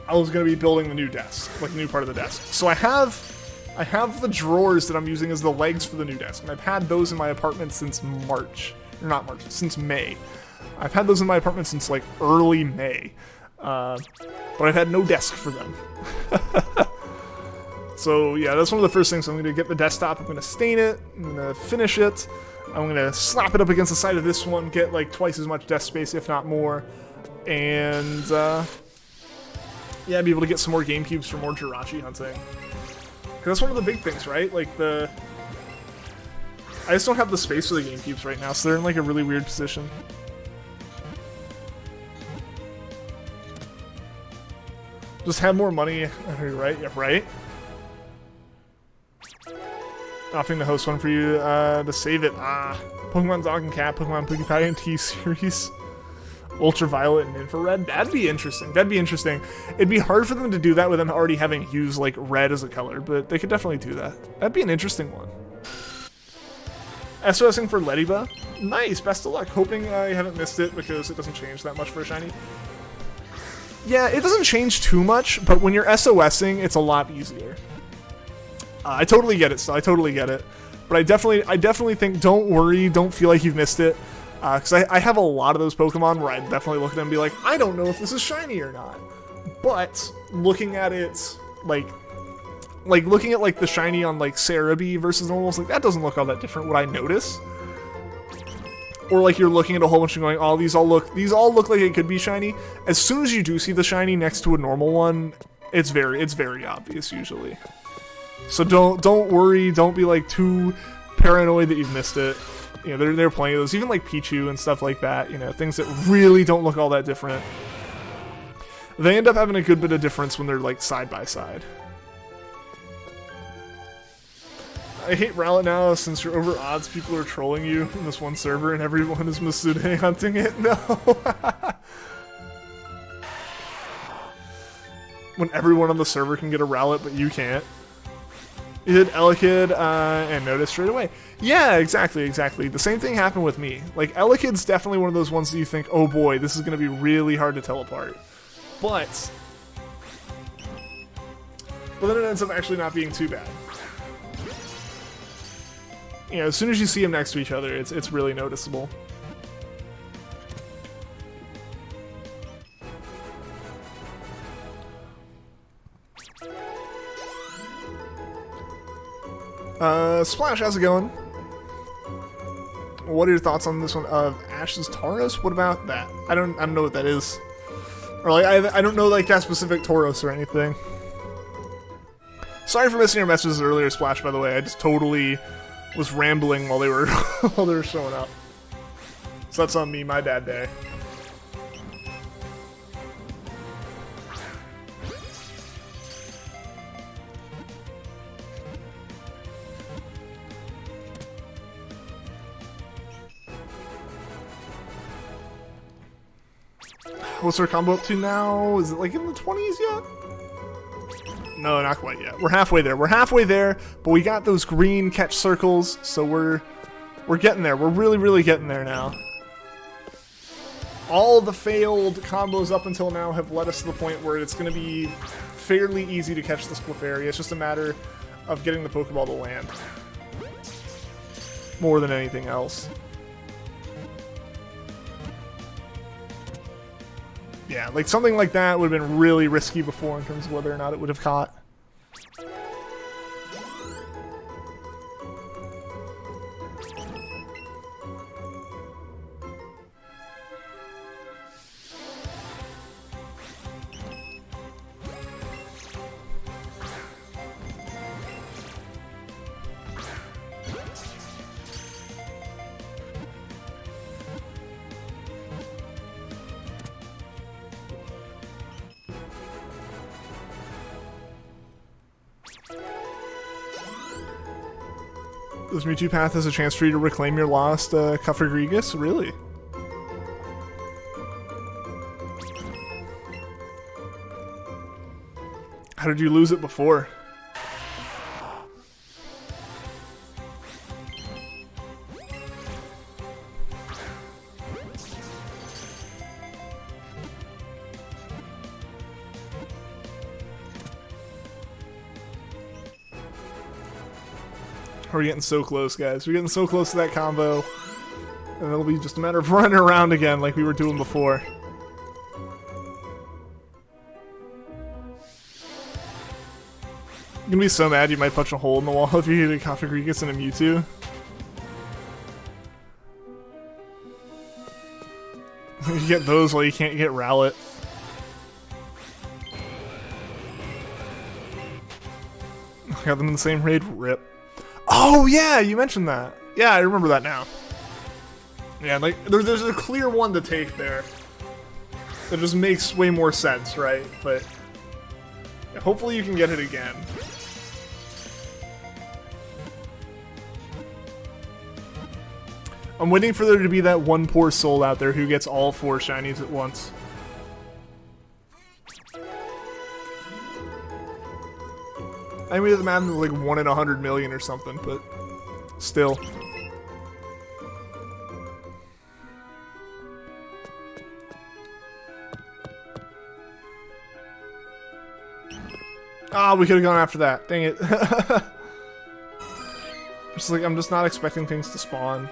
Speaker 1: I was going to be building the new desk, like the new part of the desk. So I have the drawers that I'm using as the legs for the new desk, and I've had those in my apartment since March. Or not March, since May. I've had those in my apartment since like early May. But I've had no desk for them. So yeah, that's one of the first things. I'm going to get the desktop, I'm going to stain it, I'm going to finish it, I'm going to slap it up against the side of this one, get like twice as much desk space, if not more, and yeah, be able to get some more GameCubes for more Jirachi hunting. Because that's one of the big things, right? Like I just don't have the space for the GameCubes right now, so they're in like a really weird position. Just have more money, right? Yeah, right? Offering to host one for you to save it. Pokemon Dog and Cat, Pokemon Pokepie and T-Series, Ultraviolet and Infrared. That'd be interesting. That'd be interesting. It'd be hard for them to do that with them already having used like red as a color, but they could definitely do that. That'd be an interesting one. SOSing for Lediba. Nice, best of luck. Hoping you haven't missed it because it doesn't change that much for a shiny. Yeah, it doesn't change too much, but when you're SOSing, it's a lot easier. I totally get it, so I totally get it. But I definitely think, don't worry, don't feel like you've missed it. Because I have a lot of those Pokemon where I definitely look at them and be like, I don't know if this is shiny or not. But looking at it, like looking at like the shiny on like Cerebi versus normals, like that doesn't look all that different. What I notice, or like you're looking at a whole bunch and going, oh, these all look like it could be shiny. As soon as you do see the shiny next to a normal one, it's very obvious usually. So don't worry, don't be like too paranoid that you've missed it. You know, there are plenty of those, even like Pichu and stuff like that, you know, things that really don't look all that different. They end up having a good bit of difference when they're like side by side. I hate Rowlet now since you're over odds, people are trolling you in this one server and everyone is Masude hunting it. No. When everyone on the server can get a Rowlet but you can't. You did Elekid and noticed straight away. Yeah, exactly. The same thing happened with me. Like, Elekid's definitely one of those ones that you think, oh boy, this is going to be really hard to tell apart. But then it ends up actually not being too bad. You know, as soon as you see them next to each other, it's really noticeable. Splash, how's it going? What are your thoughts on this one of Ash's Tauros? What about that? I don't know what that is. Or like I don't know like that specific Tauros or anything. Sorry for missing your messages earlier, Splash, by the way. I just totally was rambling while they were while they were showing up. So that's on me, my bad day. What's our combo up to now? Is it like in the 20s yet? No, not quite yet. We're halfway there. But we got those green catch circles, so we're getting there. We're really getting there now. All the failed combos up until now have led us to the point where it's going to be fairly easy to catch this Clefairy. It's just a matter of getting the Pokeball to land. more than anything else. Yeah, like something like that would have been really risky before in terms of whether or not it would have caught. This Mewtwo path has a chance for you to reclaim your lost Clefairy. Really? How did you lose it before? We're getting so close, guys. We're getting so close to that combo. And it'll be just a matter of running around again like we were doing before. You're gonna be so mad you might punch a hole in the wall if you hit a Clefairy and a Mewtwo. You get those while you can't get Rowlet. Got them in the same raid? Rip. Oh yeah, you mentioned that. Yeah, I remember that now. Yeah, like there's a clear one to take there. That just makes way more sense, right? But yeah, hopefully you can get it again. I'm waiting for there to be that one poor soul out there who gets all 4 shinies at once. I mean, the math is like 1 in 100 million or something, but still. Ah, we could have gone after that. Dang it. Just like, I'm just not expecting things to spawn.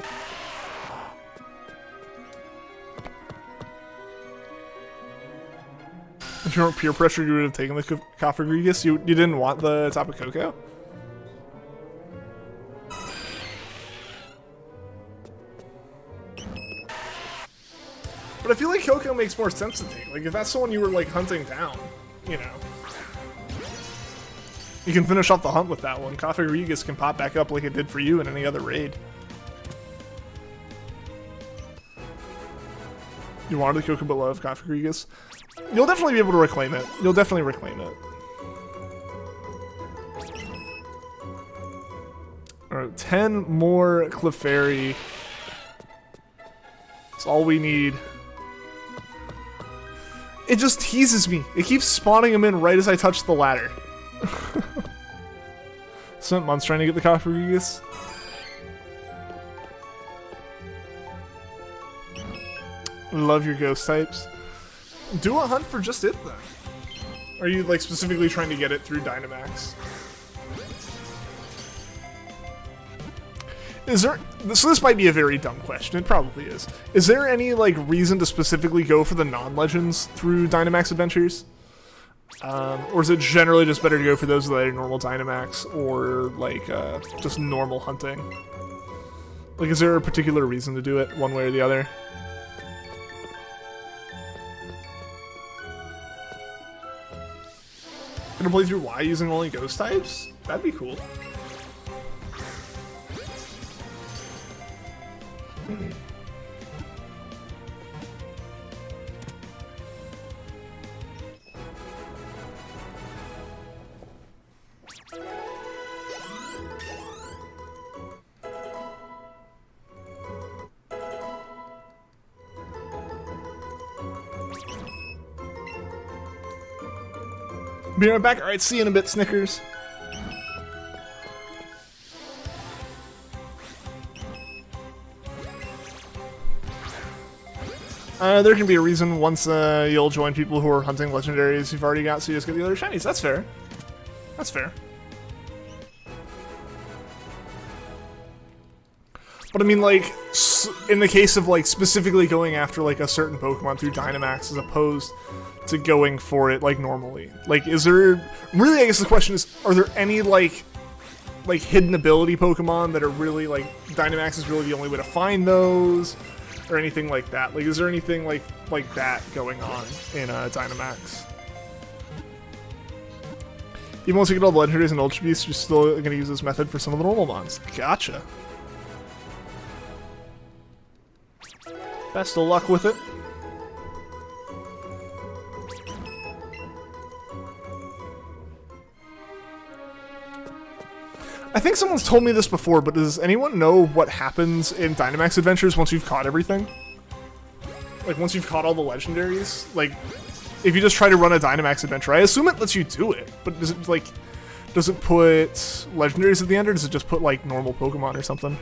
Speaker 1: If you weren't peer pressure, you would have taken the Clefairy. You didn't want the Tapu Koko? But I feel like Koko makes more sense to take. Like, if that's someone you were, like, hunting down, you know. You can finish off the hunt with that one. Clefairy can pop back up like it did for you in any other raid. You wanted the Koko but love Clefairy? You'll definitely be able to reclaim it. You'll definitely reclaim it. Alright, 10 more Clefairy. That's all we need. It just teases me. It keeps spawning them in right as I touch the ladder. Spent months trying to get the Clefairy. Love your ghost types. Do a hunt for just it then. Are you like specifically trying to get it through Dynamax? Is there, so this might be a very dumb question, it probably is. Is there any like reason to specifically go for the non-legends through Dynamax adventures? Or is it generally just better to go for those that are normal Dynamax or like just normal hunting? Like is there a particular reason to do it one way or the other? Gonna play through Y using only ghost types? That'd be cool. Be right back. Alright, see you in a bit, Snickers. There can be a reason once you'll join people who are hunting legendaries you've already got, so you just get the other shinies. That's fair. That's fair. But I mean, like, in the case of, like, specifically going after, like, a certain Pokemon through Dynamax as opposed to going for it, like, normally. Like, is there... Really, I guess the question is, are there any, like hidden ability Pokemon that are really, like, Dynamax is really the only way to find those? Or anything like that? Like, is there anything, like that going on in Dynamax? Even once you get all the legendaries and Ultra Beasts, you're still going to use this method for some of the normal mons. Gotcha. Best of luck with it. I think someone's told me this before, but does anyone know what happens in Dynamax Adventures once you've caught everything? Like, once you've caught all the legendaries? Like, if you just try to run a Dynamax Adventure, I assume it lets you do it, but does it, like, does it put legendaries at the end, or does it just put, like, normal Pokemon or something?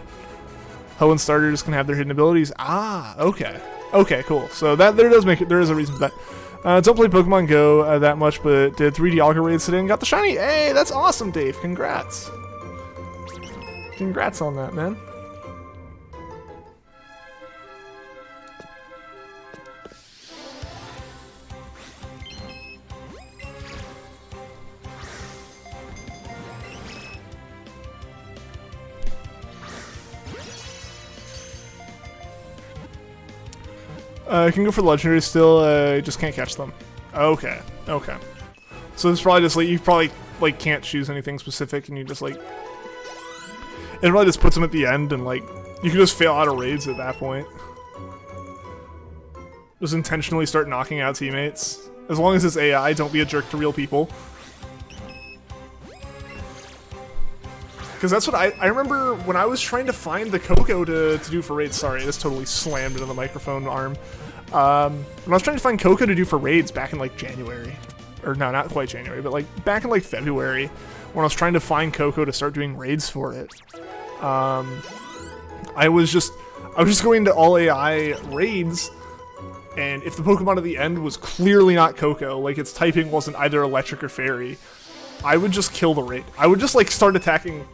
Speaker 1: Ho and starters can have their hidden abilities. Ah, okay. Okay, cool. So that there is a reason for that. Don't play Pokemon Go that much, but did 3D Alga raids today and got the shiny. Hey, that's awesome, Dave. Congrats. Congrats on that, man. You can go for the legendaries still, you just can't catch them. Okay, okay. So it's probably just like, you probably like can't choose anything specific and you just like... It really just puts them at the end and like, you can just fail out of raids at that point. Just intentionally start knocking out teammates. As long as it's AI, don't be a jerk to real people. Because that's what I remember when I was trying to find the Coco to do for raids. Sorry, this totally slammed into the microphone arm. When I was trying to find Coco to do for raids back in like January. Or no, not quite January, but like back in like February. When I was trying to find Coco to start doing raids for it. I was just going to all AI raids. And if the Pokemon at the end was clearly not Coco, like its typing wasn't either electric or fairy, I would just kill the raid. I would just like start attacking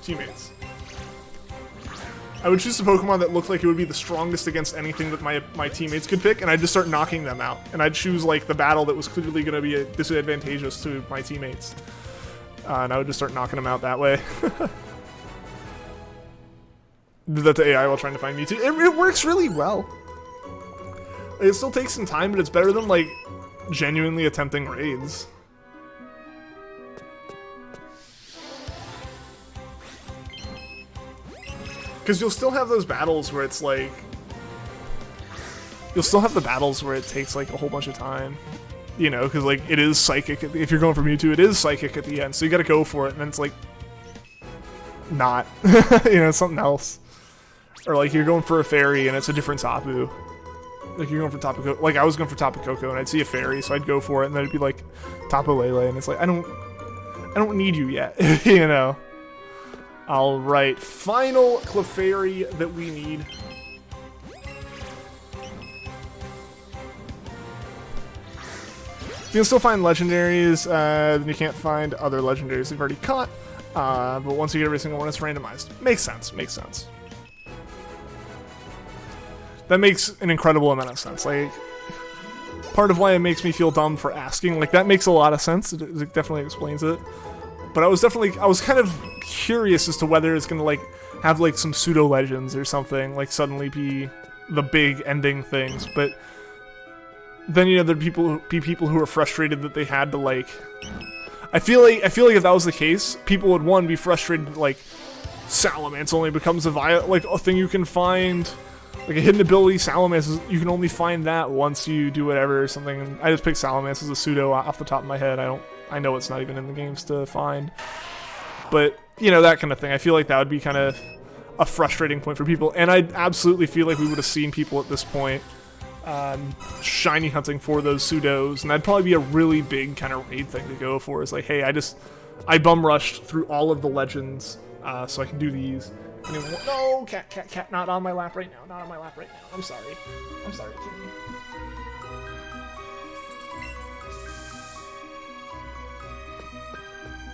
Speaker 1: teammates. I would choose a Pokemon that looked like it would be the strongest against anything that my teammates could pick, and I'd just start knocking them out. And I'd choose like the battle that was clearly going to be disadvantageous to my teammates. And I would just start knocking them out that way. Did that to AI while trying to find Mewtwo. It works really well. It still takes some time, but it's better than like genuinely attempting raids. Because you'll still have those battles where it's like... You'll still have the battles where it takes like a whole bunch of time. You know, because like it is psychic. If you're going for Mewtwo, it is psychic at the end. So you gotta go for it, and then it's like... Not. You know, it's something else. Or like you're going for a fairy, and it's a different Tapu. Like you're going for Tapu Koko. Like I was going for Tapu Koko, and I'd see a fairy, so I'd go for it, and then it'd be like Tapu Lele, and it's like, I don't need you yet. You know? Alright, final Clefairy that we need. You can still find legendaries, then you can't find other legendaries you've already caught. But once you get every single one, it's randomized. Makes sense, makes sense. That makes an incredible amount of sense. Like, part of why it makes me feel dumb for asking, like, that makes a lot of sense. It definitely explains it. But I was kind of curious as to whether it's gonna, like, have, like, some pseudo-legends or something, like, suddenly be the big ending things. But then, you know, there'd be people who are frustrated that they had to, like... I feel like if that was the case, people would, one, be frustrated that, like, Salamence only becomes a thing you can find... Like a hidden ability, Salamence, you can only find that once you do whatever or something. And I just picked Salamence as a pseudo off the top of my head. I know it's not even in the games to find. But, you know, that kind of thing. I feel like that would be kind of a frustrating point for people. And I absolutely feel like we would have seen people at this point shiny hunting for those pseudos. And that'd probably be a really big kind of raid thing to go for. Is like, hey, I bum rushed through all of the legends so I can do these. Anyway, no, cat, not on my lap right now. Not on my lap right now. I'm sorry. I'm sorry, kitty.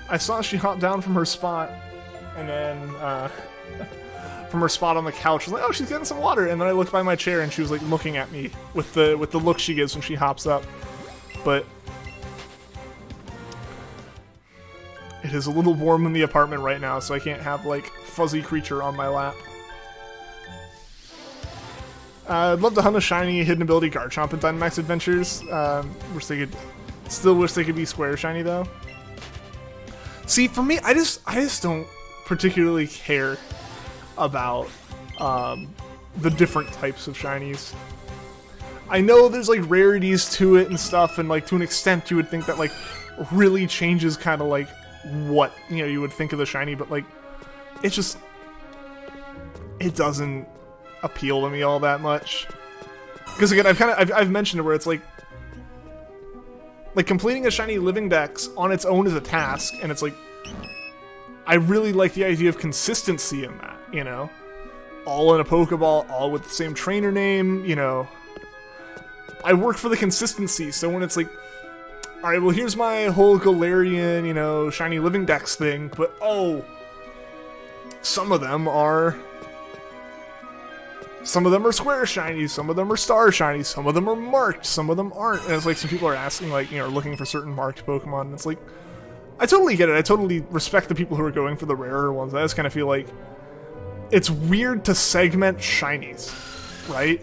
Speaker 1: I saw she hopped down from her spot, and then, from her spot on the couch. I was like, oh, she's getting some water. And then I looked by my chair and she was like looking at me with the look she gives when she hops up. But it is a little warm in the apartment right now, so I can't have like fuzzy creature on my lap. I'd love to hunt a shiny hidden ability Garchomp in Dynamax Adventures. Still wish they could be square shiny though. See, for me, I just don't particularly care about the different types of shinies. I know there's like rarities to it and stuff, and like to an extent you would think that like really changes kind of like what you would think of the shiny, but like it doesn't appeal to me all that much. Because again, I've mentioned it where it's like completing a shiny living dex on its own is a task, and it's like I really like the idea of consistency in that, all in a Pokeball, all with the same trainer name, I work for the consistency, so when it's like, alright, well here's my whole Galarian, shiny living dex thing, but oh, some of them are square shinies, some of them are star shinies, some of them are marked, some of them aren't. And it's like some people are asking, like, looking for certain marked Pokemon, and it's like, I totally get it. I totally respect the people who are going for the rarer ones. I just kind of feel like it's weird to segment shinies, right?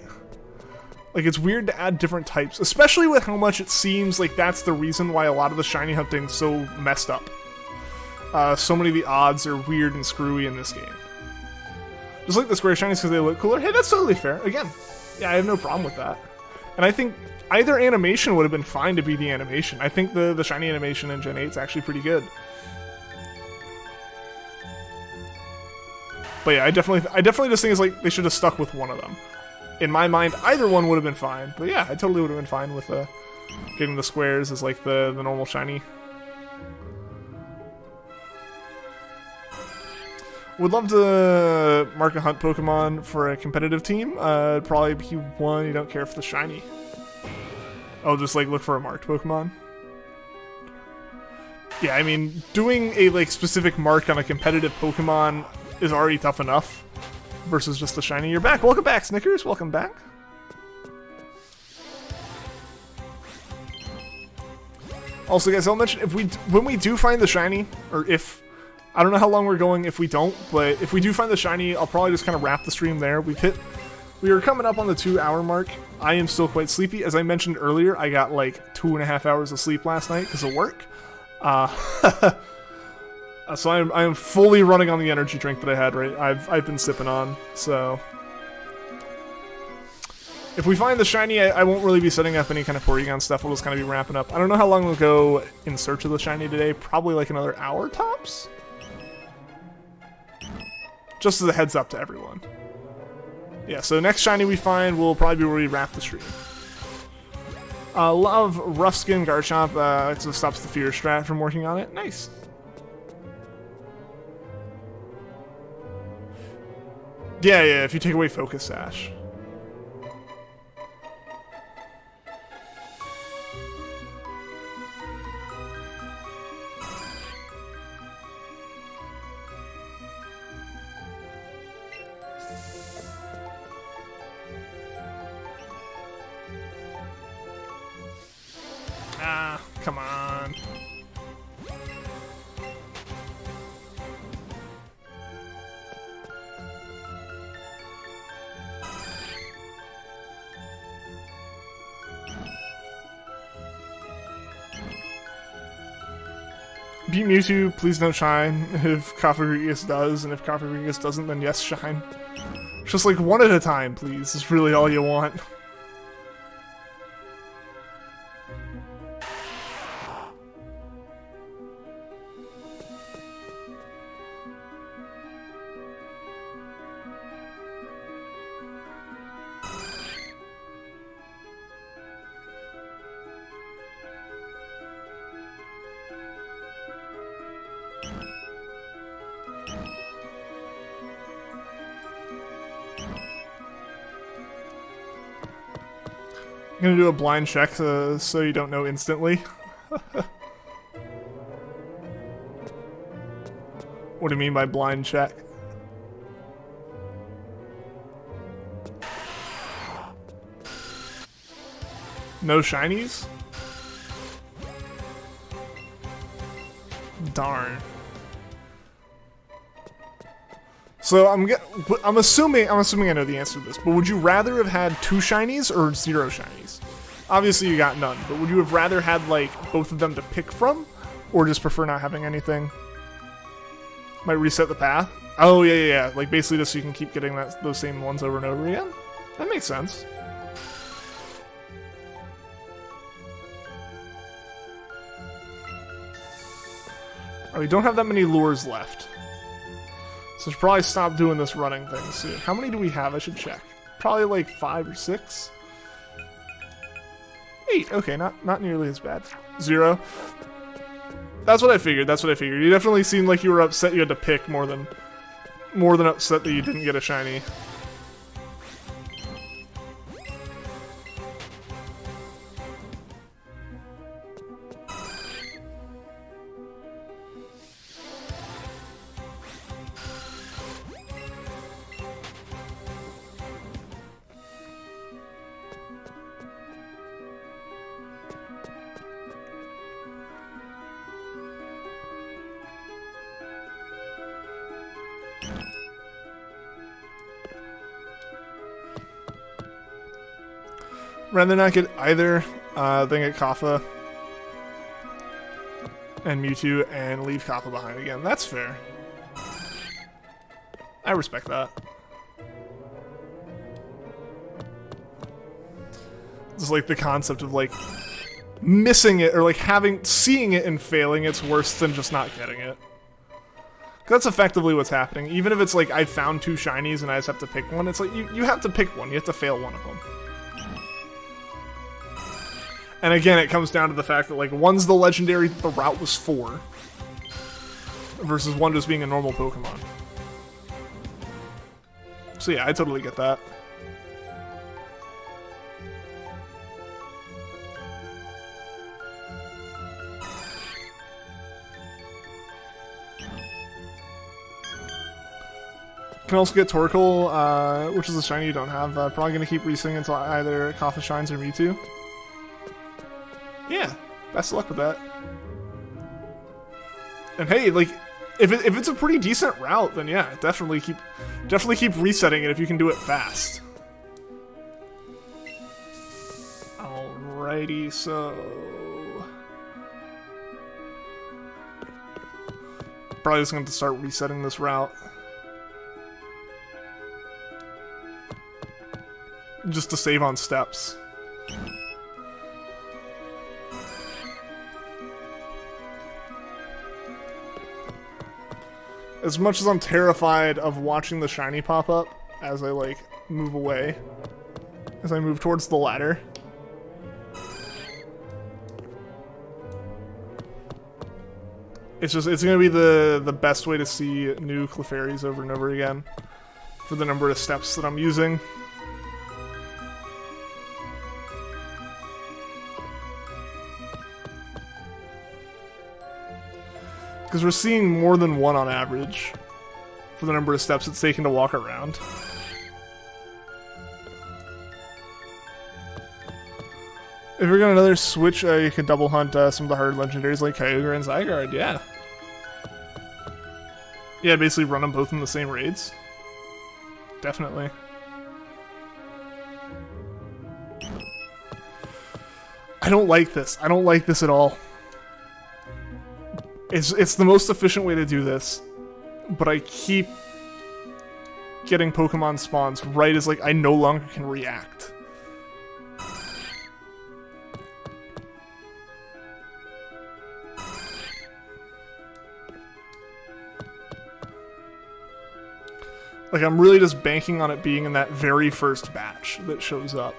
Speaker 1: Like, it's weird to add different types, especially with how much it seems like that's the reason why a lot of the shiny hunting's so messed up. So many of the odds are weird and screwy in this game. Just like the square shinies because they look cooler. Hey, that's totally fair. Again, yeah, I have no problem with that. And I think either animation would have been fine to be the animation. I think the shiny animation in Gen 8 is actually pretty good. But yeah, I definitely just think it's like they should have stuck with one of them. In my mind, either one would have been fine. But yeah, I totally would have been fine with getting the squares as like the normal shiny. Would love to mark a hunt Pokemon for a competitive team. Probably be one you don't care for the shiny. I'll just like look for a marked Pokemon. Yeah, I mean, doing a like specific mark on a competitive Pokemon is already tough enough versus just the shiny. You're back. Welcome back, Snickers. Welcome back. Also, guys, I'll mention when we do find the shiny, or if I don't know how long we're going if we don't, but if we do find the shiny, I'll probably just kind of wrap the stream there. We are coming up on the 2-hour mark. I am still quite sleepy. As I mentioned earlier, I got like 2.5 hours of sleep last night because of work. So I am fully running on the energy drink that I had, right? I've been sipping on, so. If we find the shiny, I won't really be setting up any kind of Porygon stuff. We'll just kind of be wrapping up. I don't know how long we'll go in search of the shiny today. Probably like another hour tops? Just as a heads up to everyone. Yeah, so next shiny we find will probably be where we wrap the stream. Love Rough Skin Garchomp, so it stops the fear strat from working on it. Nice. Yeah, if you take away Focus Sash. Come on. Beat Mewtwo, please don't shine if Cofagrigus does, and if Cofagrigus doesn't, then yes, shine. Just like one at a time, please, is really all you want. I'm gonna do a blind check so you don't know instantly. What do you mean by blind check? No shinies? Darn. So I'm assuming I know the answer to this, but would you rather have had 2 shinies or 0 shinies? Obviously you got none, but would you have rather had like both of them to pick from, or just prefer not having anything? Might reset the path. Oh yeah. Like basically just so you can keep getting those same ones over and over again. That makes sense. Oh, we don't have that many lures left. So I should probably stop doing this running thing soon. How many do we have? I should check. Probably like 5 or 6. 8. Okay, not nearly as bad. 0. That's what I figured. You definitely seemed like you were upset you had to pick more than upset that you didn't get a shiny. Rather not get either, then get Kappa and Mewtwo and leave Kappa behind again. That's fair. I respect that. Just like the concept of like missing it or like seeing it and failing it's worse than just not getting it. That's effectively what's happening. Even if it's like I found 2 shinies and I just have to pick one, it's like you have to pick one. You have to fail one of them. And again, it comes down to the fact that like one's the legendary that the route was for, versus one just being a normal Pokemon. So yeah, I totally get that. Can also get Torkoal, which is a shiny you don't have. Probably gonna keep resing until either Kappa shines or Mewtwo. Yeah, best of luck with that. And hey, like, if it's a pretty decent route, then yeah, definitely keep resetting it if you can do it fast. Alrighty, so probably just going to start resetting this route. Just to save on steps. As much as I'm terrified of watching the shiny pop up as I like move away, as I move towards the ladder. It's gonna be the best way to see new Clefairies over and over again for the number of steps that I'm using. Because we're seeing more than one on average for the number of steps it's taken to walk around. If you're gonna another switch, you can double hunt some of the hard legendaries like Kyogre and Zygarde, yeah. Yeah, basically run them both in the same raids. Definitely. I don't like this. I don't like this at all. It's the most efficient way to do this, but I keep getting Pokemon spawns right as like I no longer can react. Like I'm really just banking on it being in that very first batch that shows up,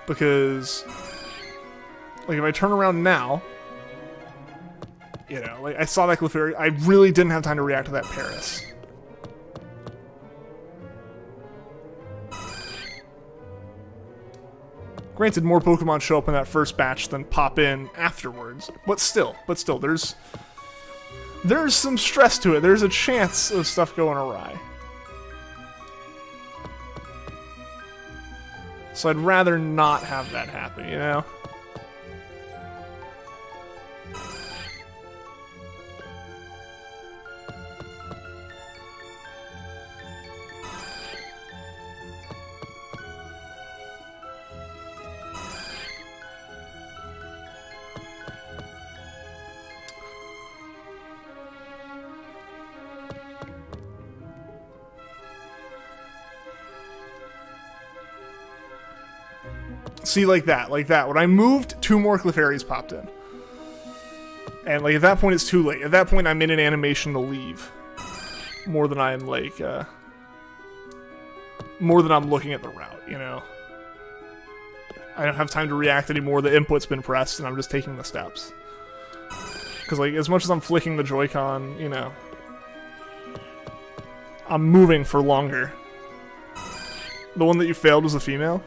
Speaker 1: because like if I turn around now, you know, like I saw that Clefairy, I really didn't have time to react to that Paris. Granted, more Pokemon show up in that first batch than pop in afterwards, but still, there's some stress to it. There's a chance of stuff going awry. So I'd rather not have that happen, you know? See, like that. When I moved, 2 more Clefairies popped in. And, like, at that point, it's too late. At that point, I'm in an animation to leave. More than I'm, like, more than I'm looking at the route, you know? I don't have time to react anymore. The input's been pressed, and I'm just taking the steps. Because, like, as much as I'm flicking the Joy-Con, you know, I'm moving for longer. The one that you failed was a female?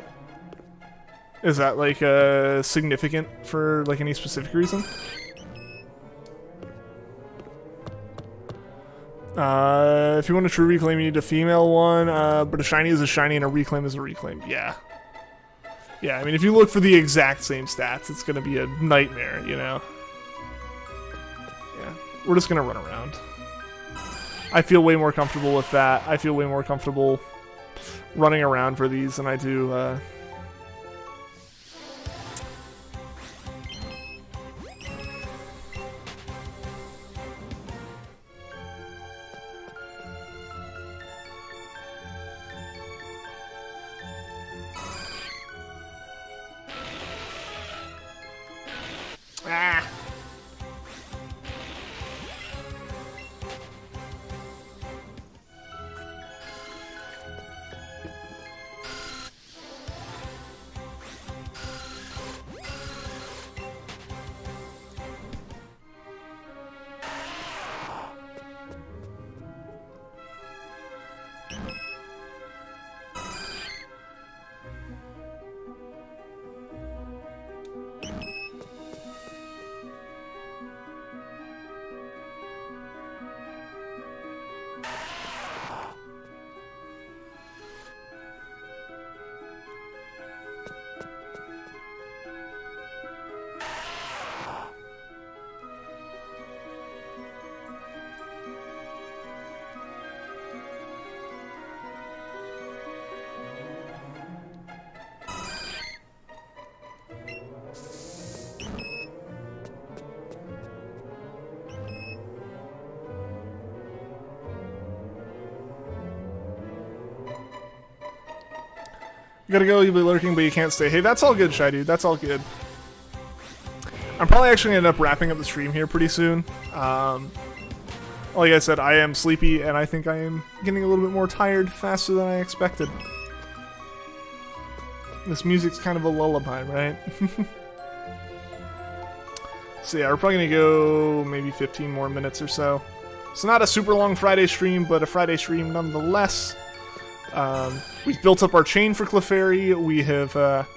Speaker 1: Is that, like, significant for, like, any specific reason? If you want a true reclaim, you need a female one, but a shiny is a shiny and a reclaim is a reclaim. Yeah. Yeah, I mean, if you look for the exact same stats, it's gonna be a nightmare, you know? Yeah. We're just gonna run around. I feel way more comfortable with that. I feel way more comfortable running around for these than I do, Ah! You gotta go, you'll be lurking, but you can't stay. Hey, that's all good, Shy Dude. That's all good. I'm probably actually gonna end up wrapping up the stream here pretty soon. Like I said, I am sleepy, and I think I am getting a little bit more tired faster than I expected. This music's kind of a lullaby, right? So yeah, we're probably gonna go maybe 15 more minutes or so. It's not a super long Friday stream, but a Friday stream nonetheless. We've built up our chain for Clefairy. We have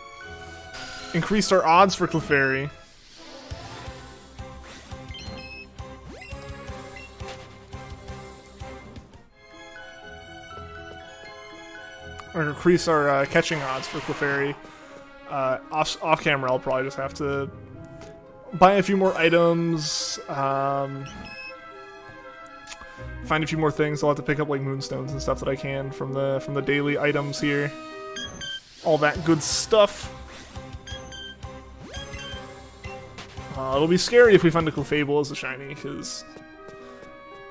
Speaker 1: increased our odds for Clefairy. Or increase our catching odds for Clefairy. Off camera, I'll probably just have to buy a few more items. Find a few more things. I'll have to pick up like moonstones and stuff that I can from the daily items here. All that good stuff. It'll be scary if we find a Clefable as a shiny, because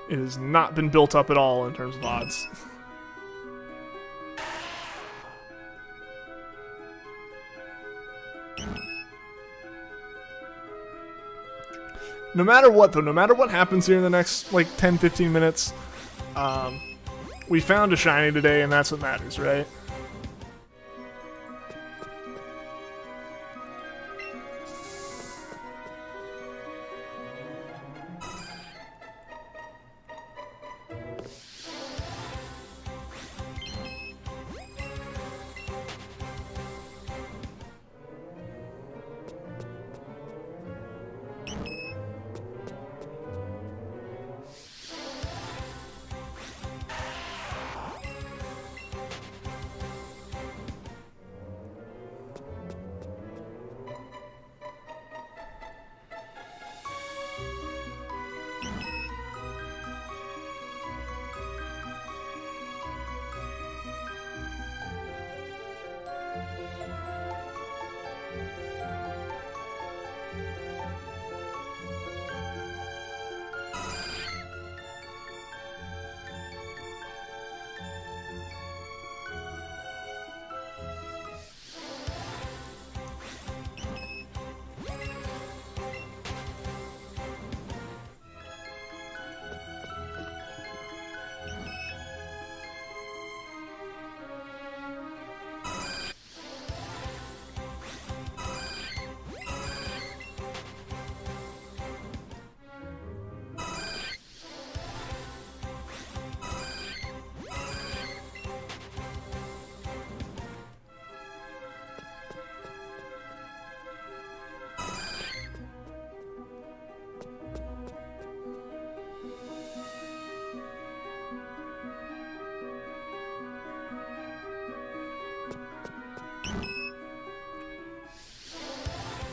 Speaker 1: it has not been built up at all in terms of odds. No matter what, though, no matter what happens here in the next, like, 10-15 minutes, we found a shiny today, and that's what matters, right?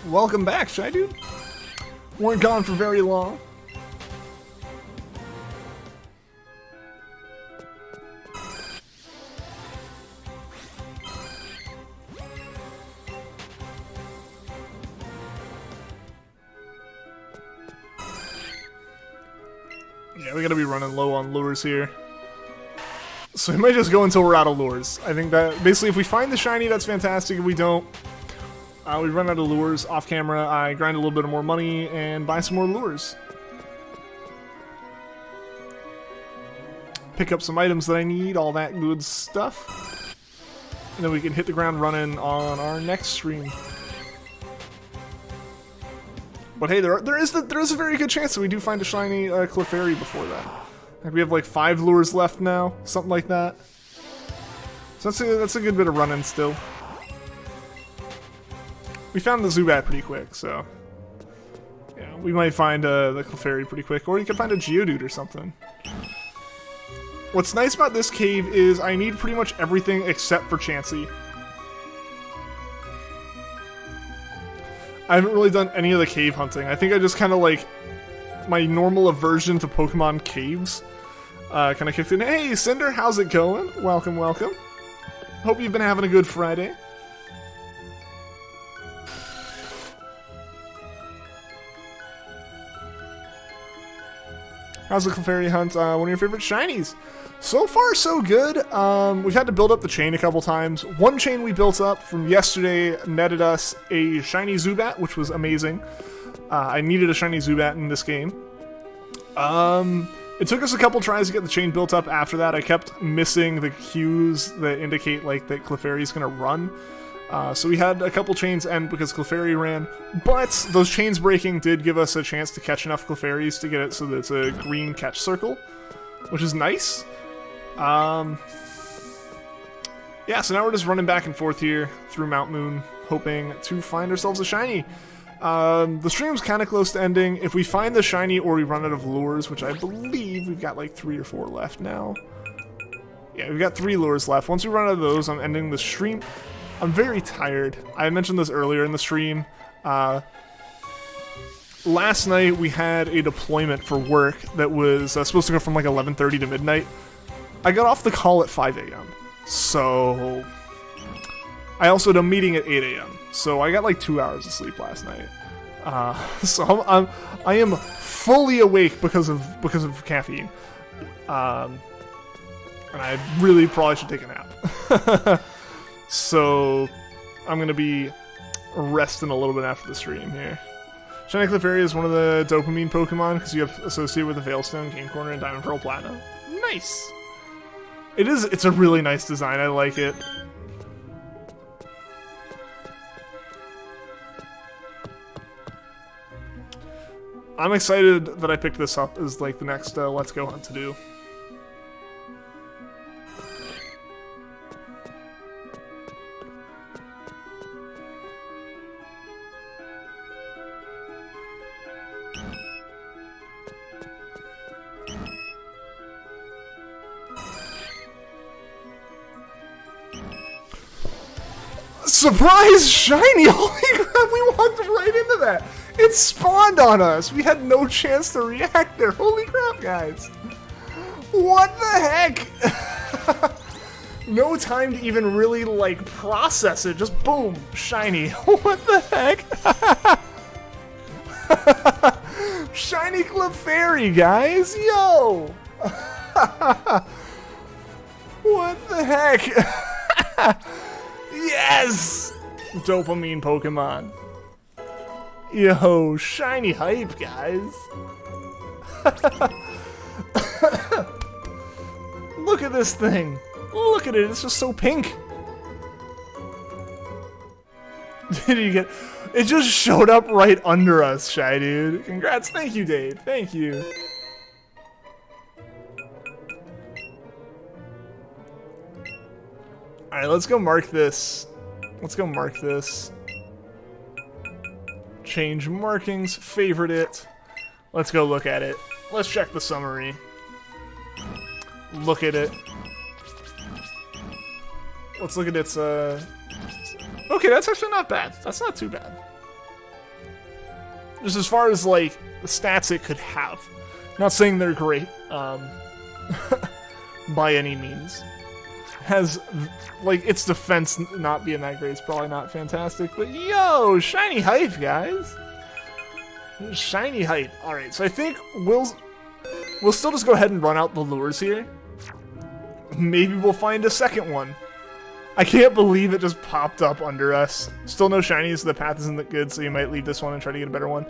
Speaker 1: Welcome back, Shy Dude. Weren't gone for very long. Yeah, we gotta be running low on lures here. So we might just go until we're out of lures. I think that basically if we find the shiny, that's fantastic. If we don't, we run out of lures off camera. I grind a little bit of more money and buy some more lures. Pick up some items that I need, all that good stuff. And then we can hit the ground running on our next stream. But hey, there is a very good chance that we do find a shiny Clefairy before that. I think we have like 5 lures left now, something like that. So that's a good bit of running still. We found the Zubat pretty quick, so yeah, we might find the Clefairy pretty quick, or you can find a Geodude or something. What's nice about this cave is I need pretty much everything except for Chansey. I haven't really done any of the cave hunting. I think I just kind of like my normal aversion to Pokemon caves kind of kicked in. Hey, Cinder, how's it going? Welcome, welcome. Hope you've been having a good Friday. How's the Clefairy hunt? One of your favorite shinies? So far, so good. We've had to build up the chain a couple times. One chain we built up from yesterday netted us a shiny Zubat, which was amazing. I needed a shiny Zubat in this game. It took us a couple tries to get the chain built up after that. I kept missing the cues that indicate like that Clefairy's gonna run. So we had a couple chains end because Clefairy ran, but those chains breaking did give us a chance to catch enough Clefairies to get it so that it's a green catch circle, which is nice. Yeah, so now we're just running back and forth here through Mount Moon, hoping to find ourselves a shiny. The stream's kind of close to ending. If we find the shiny or we run out of lures, which I believe we've got like 3 or 4 left now. Yeah, we've got 3 lures left. Once we run out of those, I'm ending the stream. I'm very tired. I mentioned this earlier in the stream. Last night we had a deployment for work that was supposed to go from like 11:30 to midnight. I got off the call at 5 a.m. So I also had a meeting at 8 a.m. So I got like 2 hours of sleep last night. So I am fully awake because of caffeine. And I really probably should take a nap. So I'm gonna be resting a little bit after the stream here. Shiny Clefairy is one of the dopamine Pokemon because you have associated with the Veilstone, Game Corner, and Diamond Pearl Platinum. Nice! It's a really nice design, I like it. I'm excited that I picked this up as like the next Let's Go hunt to do. Surprise shiny! Holy crap, we walked right into that! It spawned on us! We had no chance to react there. Holy crap, guys! What the heck? No time to even really, like, process it. Just boom, shiny. What the heck? Shiny Clefairy, guys! Yo! What the heck? Yes! Dopamine Pokemon. Yo, shiny hype, guys. Look at this thing. Look at it, it's just so pink. Did you get... It just showed up right under us, Shy Dude. Congrats, thank you, Dave. Thank you. Alright, let's go mark this. Let's go mark this. Change markings, favorite it. Let's go look at it. Let's check the summary. Look at it. Let's look at its, Okay, that's actually not bad. That's not too bad. just as far as like the stats it could have. Not saying they're great, by any means. Has, like, its defense not being that great, it's probably not fantastic, but yo, shiny hype, guys! Shiny hype. Alright, so I think we'll still just go ahead and run out the lures here. Maybe we'll find a second one. I can't believe it just popped up under us. Still no shinies, the path isn't that good, so you might leave this one and try to get a better one.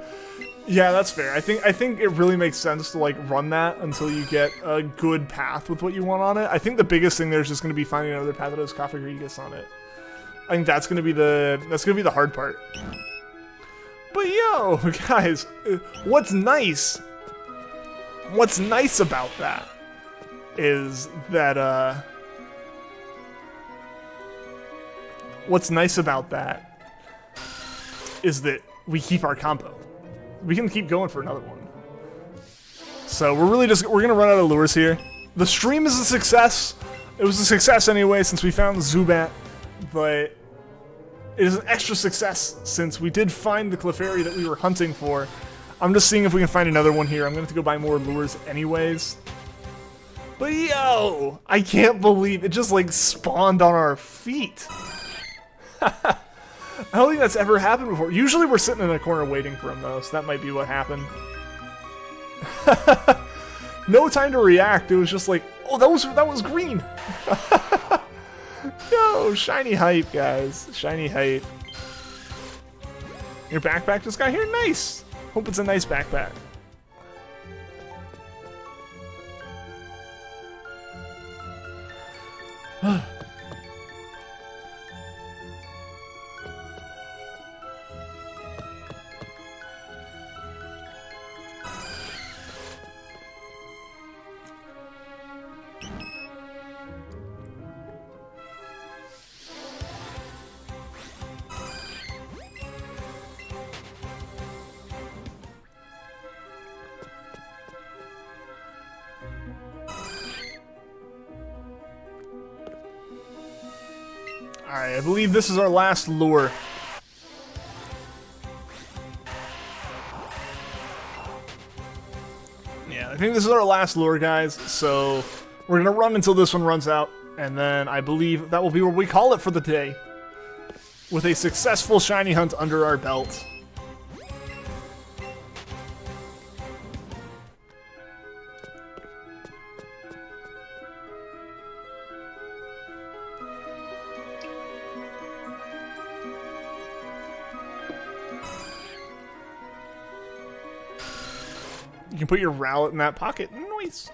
Speaker 1: Yeah, that's fair. I think it really makes sense to like run that until you get a good path with what you want on it. I think the biggest thing there is just going to be finding another path that has Clefairy on it. I think that's going to be the hard part. But yo, guys, what's nice about that is that we keep our combo. We can keep going for another one. So we're gonna run out of lures here. The stream is a success. It was a success anyway since we found the Zubat, but it is an extra success since we did find the Clefairy that we were hunting for. I'm just seeing if we can find another one here. I'm gonna have to go buy more lures anyways. But yo, I can't believe it just like spawned on our feet. I don't think that's ever happened before. Usually we're sitting in a corner waiting for him though, so that might be what happened. No time to react. It was just like, oh, that was green. Yo, shiny hype, guys. Shiny hype. Your backpack just got here? Nice. Hope it's a nice backpack. Alright, I believe this is our last lure. Yeah, I think this is our last lure, guys, so we're gonna run until this one runs out, and then I believe that will be where we call it for the day. With a successful shiny hunt under our belt. You can put your Rowlet in that pocket. Nice.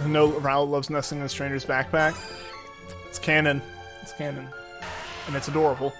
Speaker 1: No, Rowlet loves nesting in a stranger's backpack. It's canon. It's canon. And it's adorable.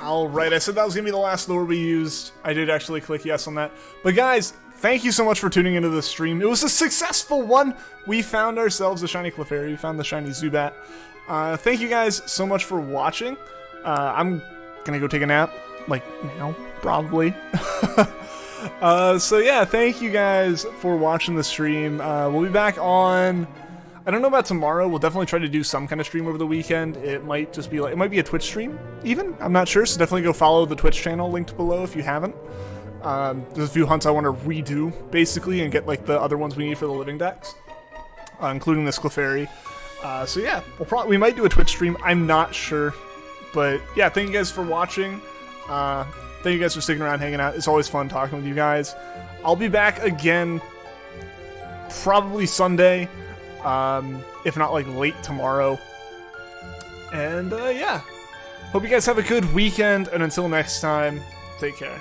Speaker 1: Alright, I said that was going to be the last lure we used. I did actually click yes on that. But guys, thank you so much for tuning into this stream. It was a successful one. We found ourselves a shiny Clefairy. We found the shiny Zubat. Thank you guys so much for watching. I'm going to go take a nap. Like, now, probably. So yeah, thank you guys for watching the stream. We'll be back on... I don't know about tomorrow. We'll definitely try to do some kind of stream over the weekend. It might just be like, it might be a Twitch stream even. I'm not sure, so definitely go follow the Twitch channel linked below if you haven't. There's a few hunts I want to redo, basically, and get like the other ones we need for the living decks, including this Clefairy. So yeah, we might do a Twitch stream. I'm not sure, but yeah, thank you guys for watching. Thank you guys for sticking around, hanging out. It's always fun talking with you guys. I'll be back again probably Sunday, if not like late tomorrow. And yeah, hope you guys have a good weekend, and until next time, take care.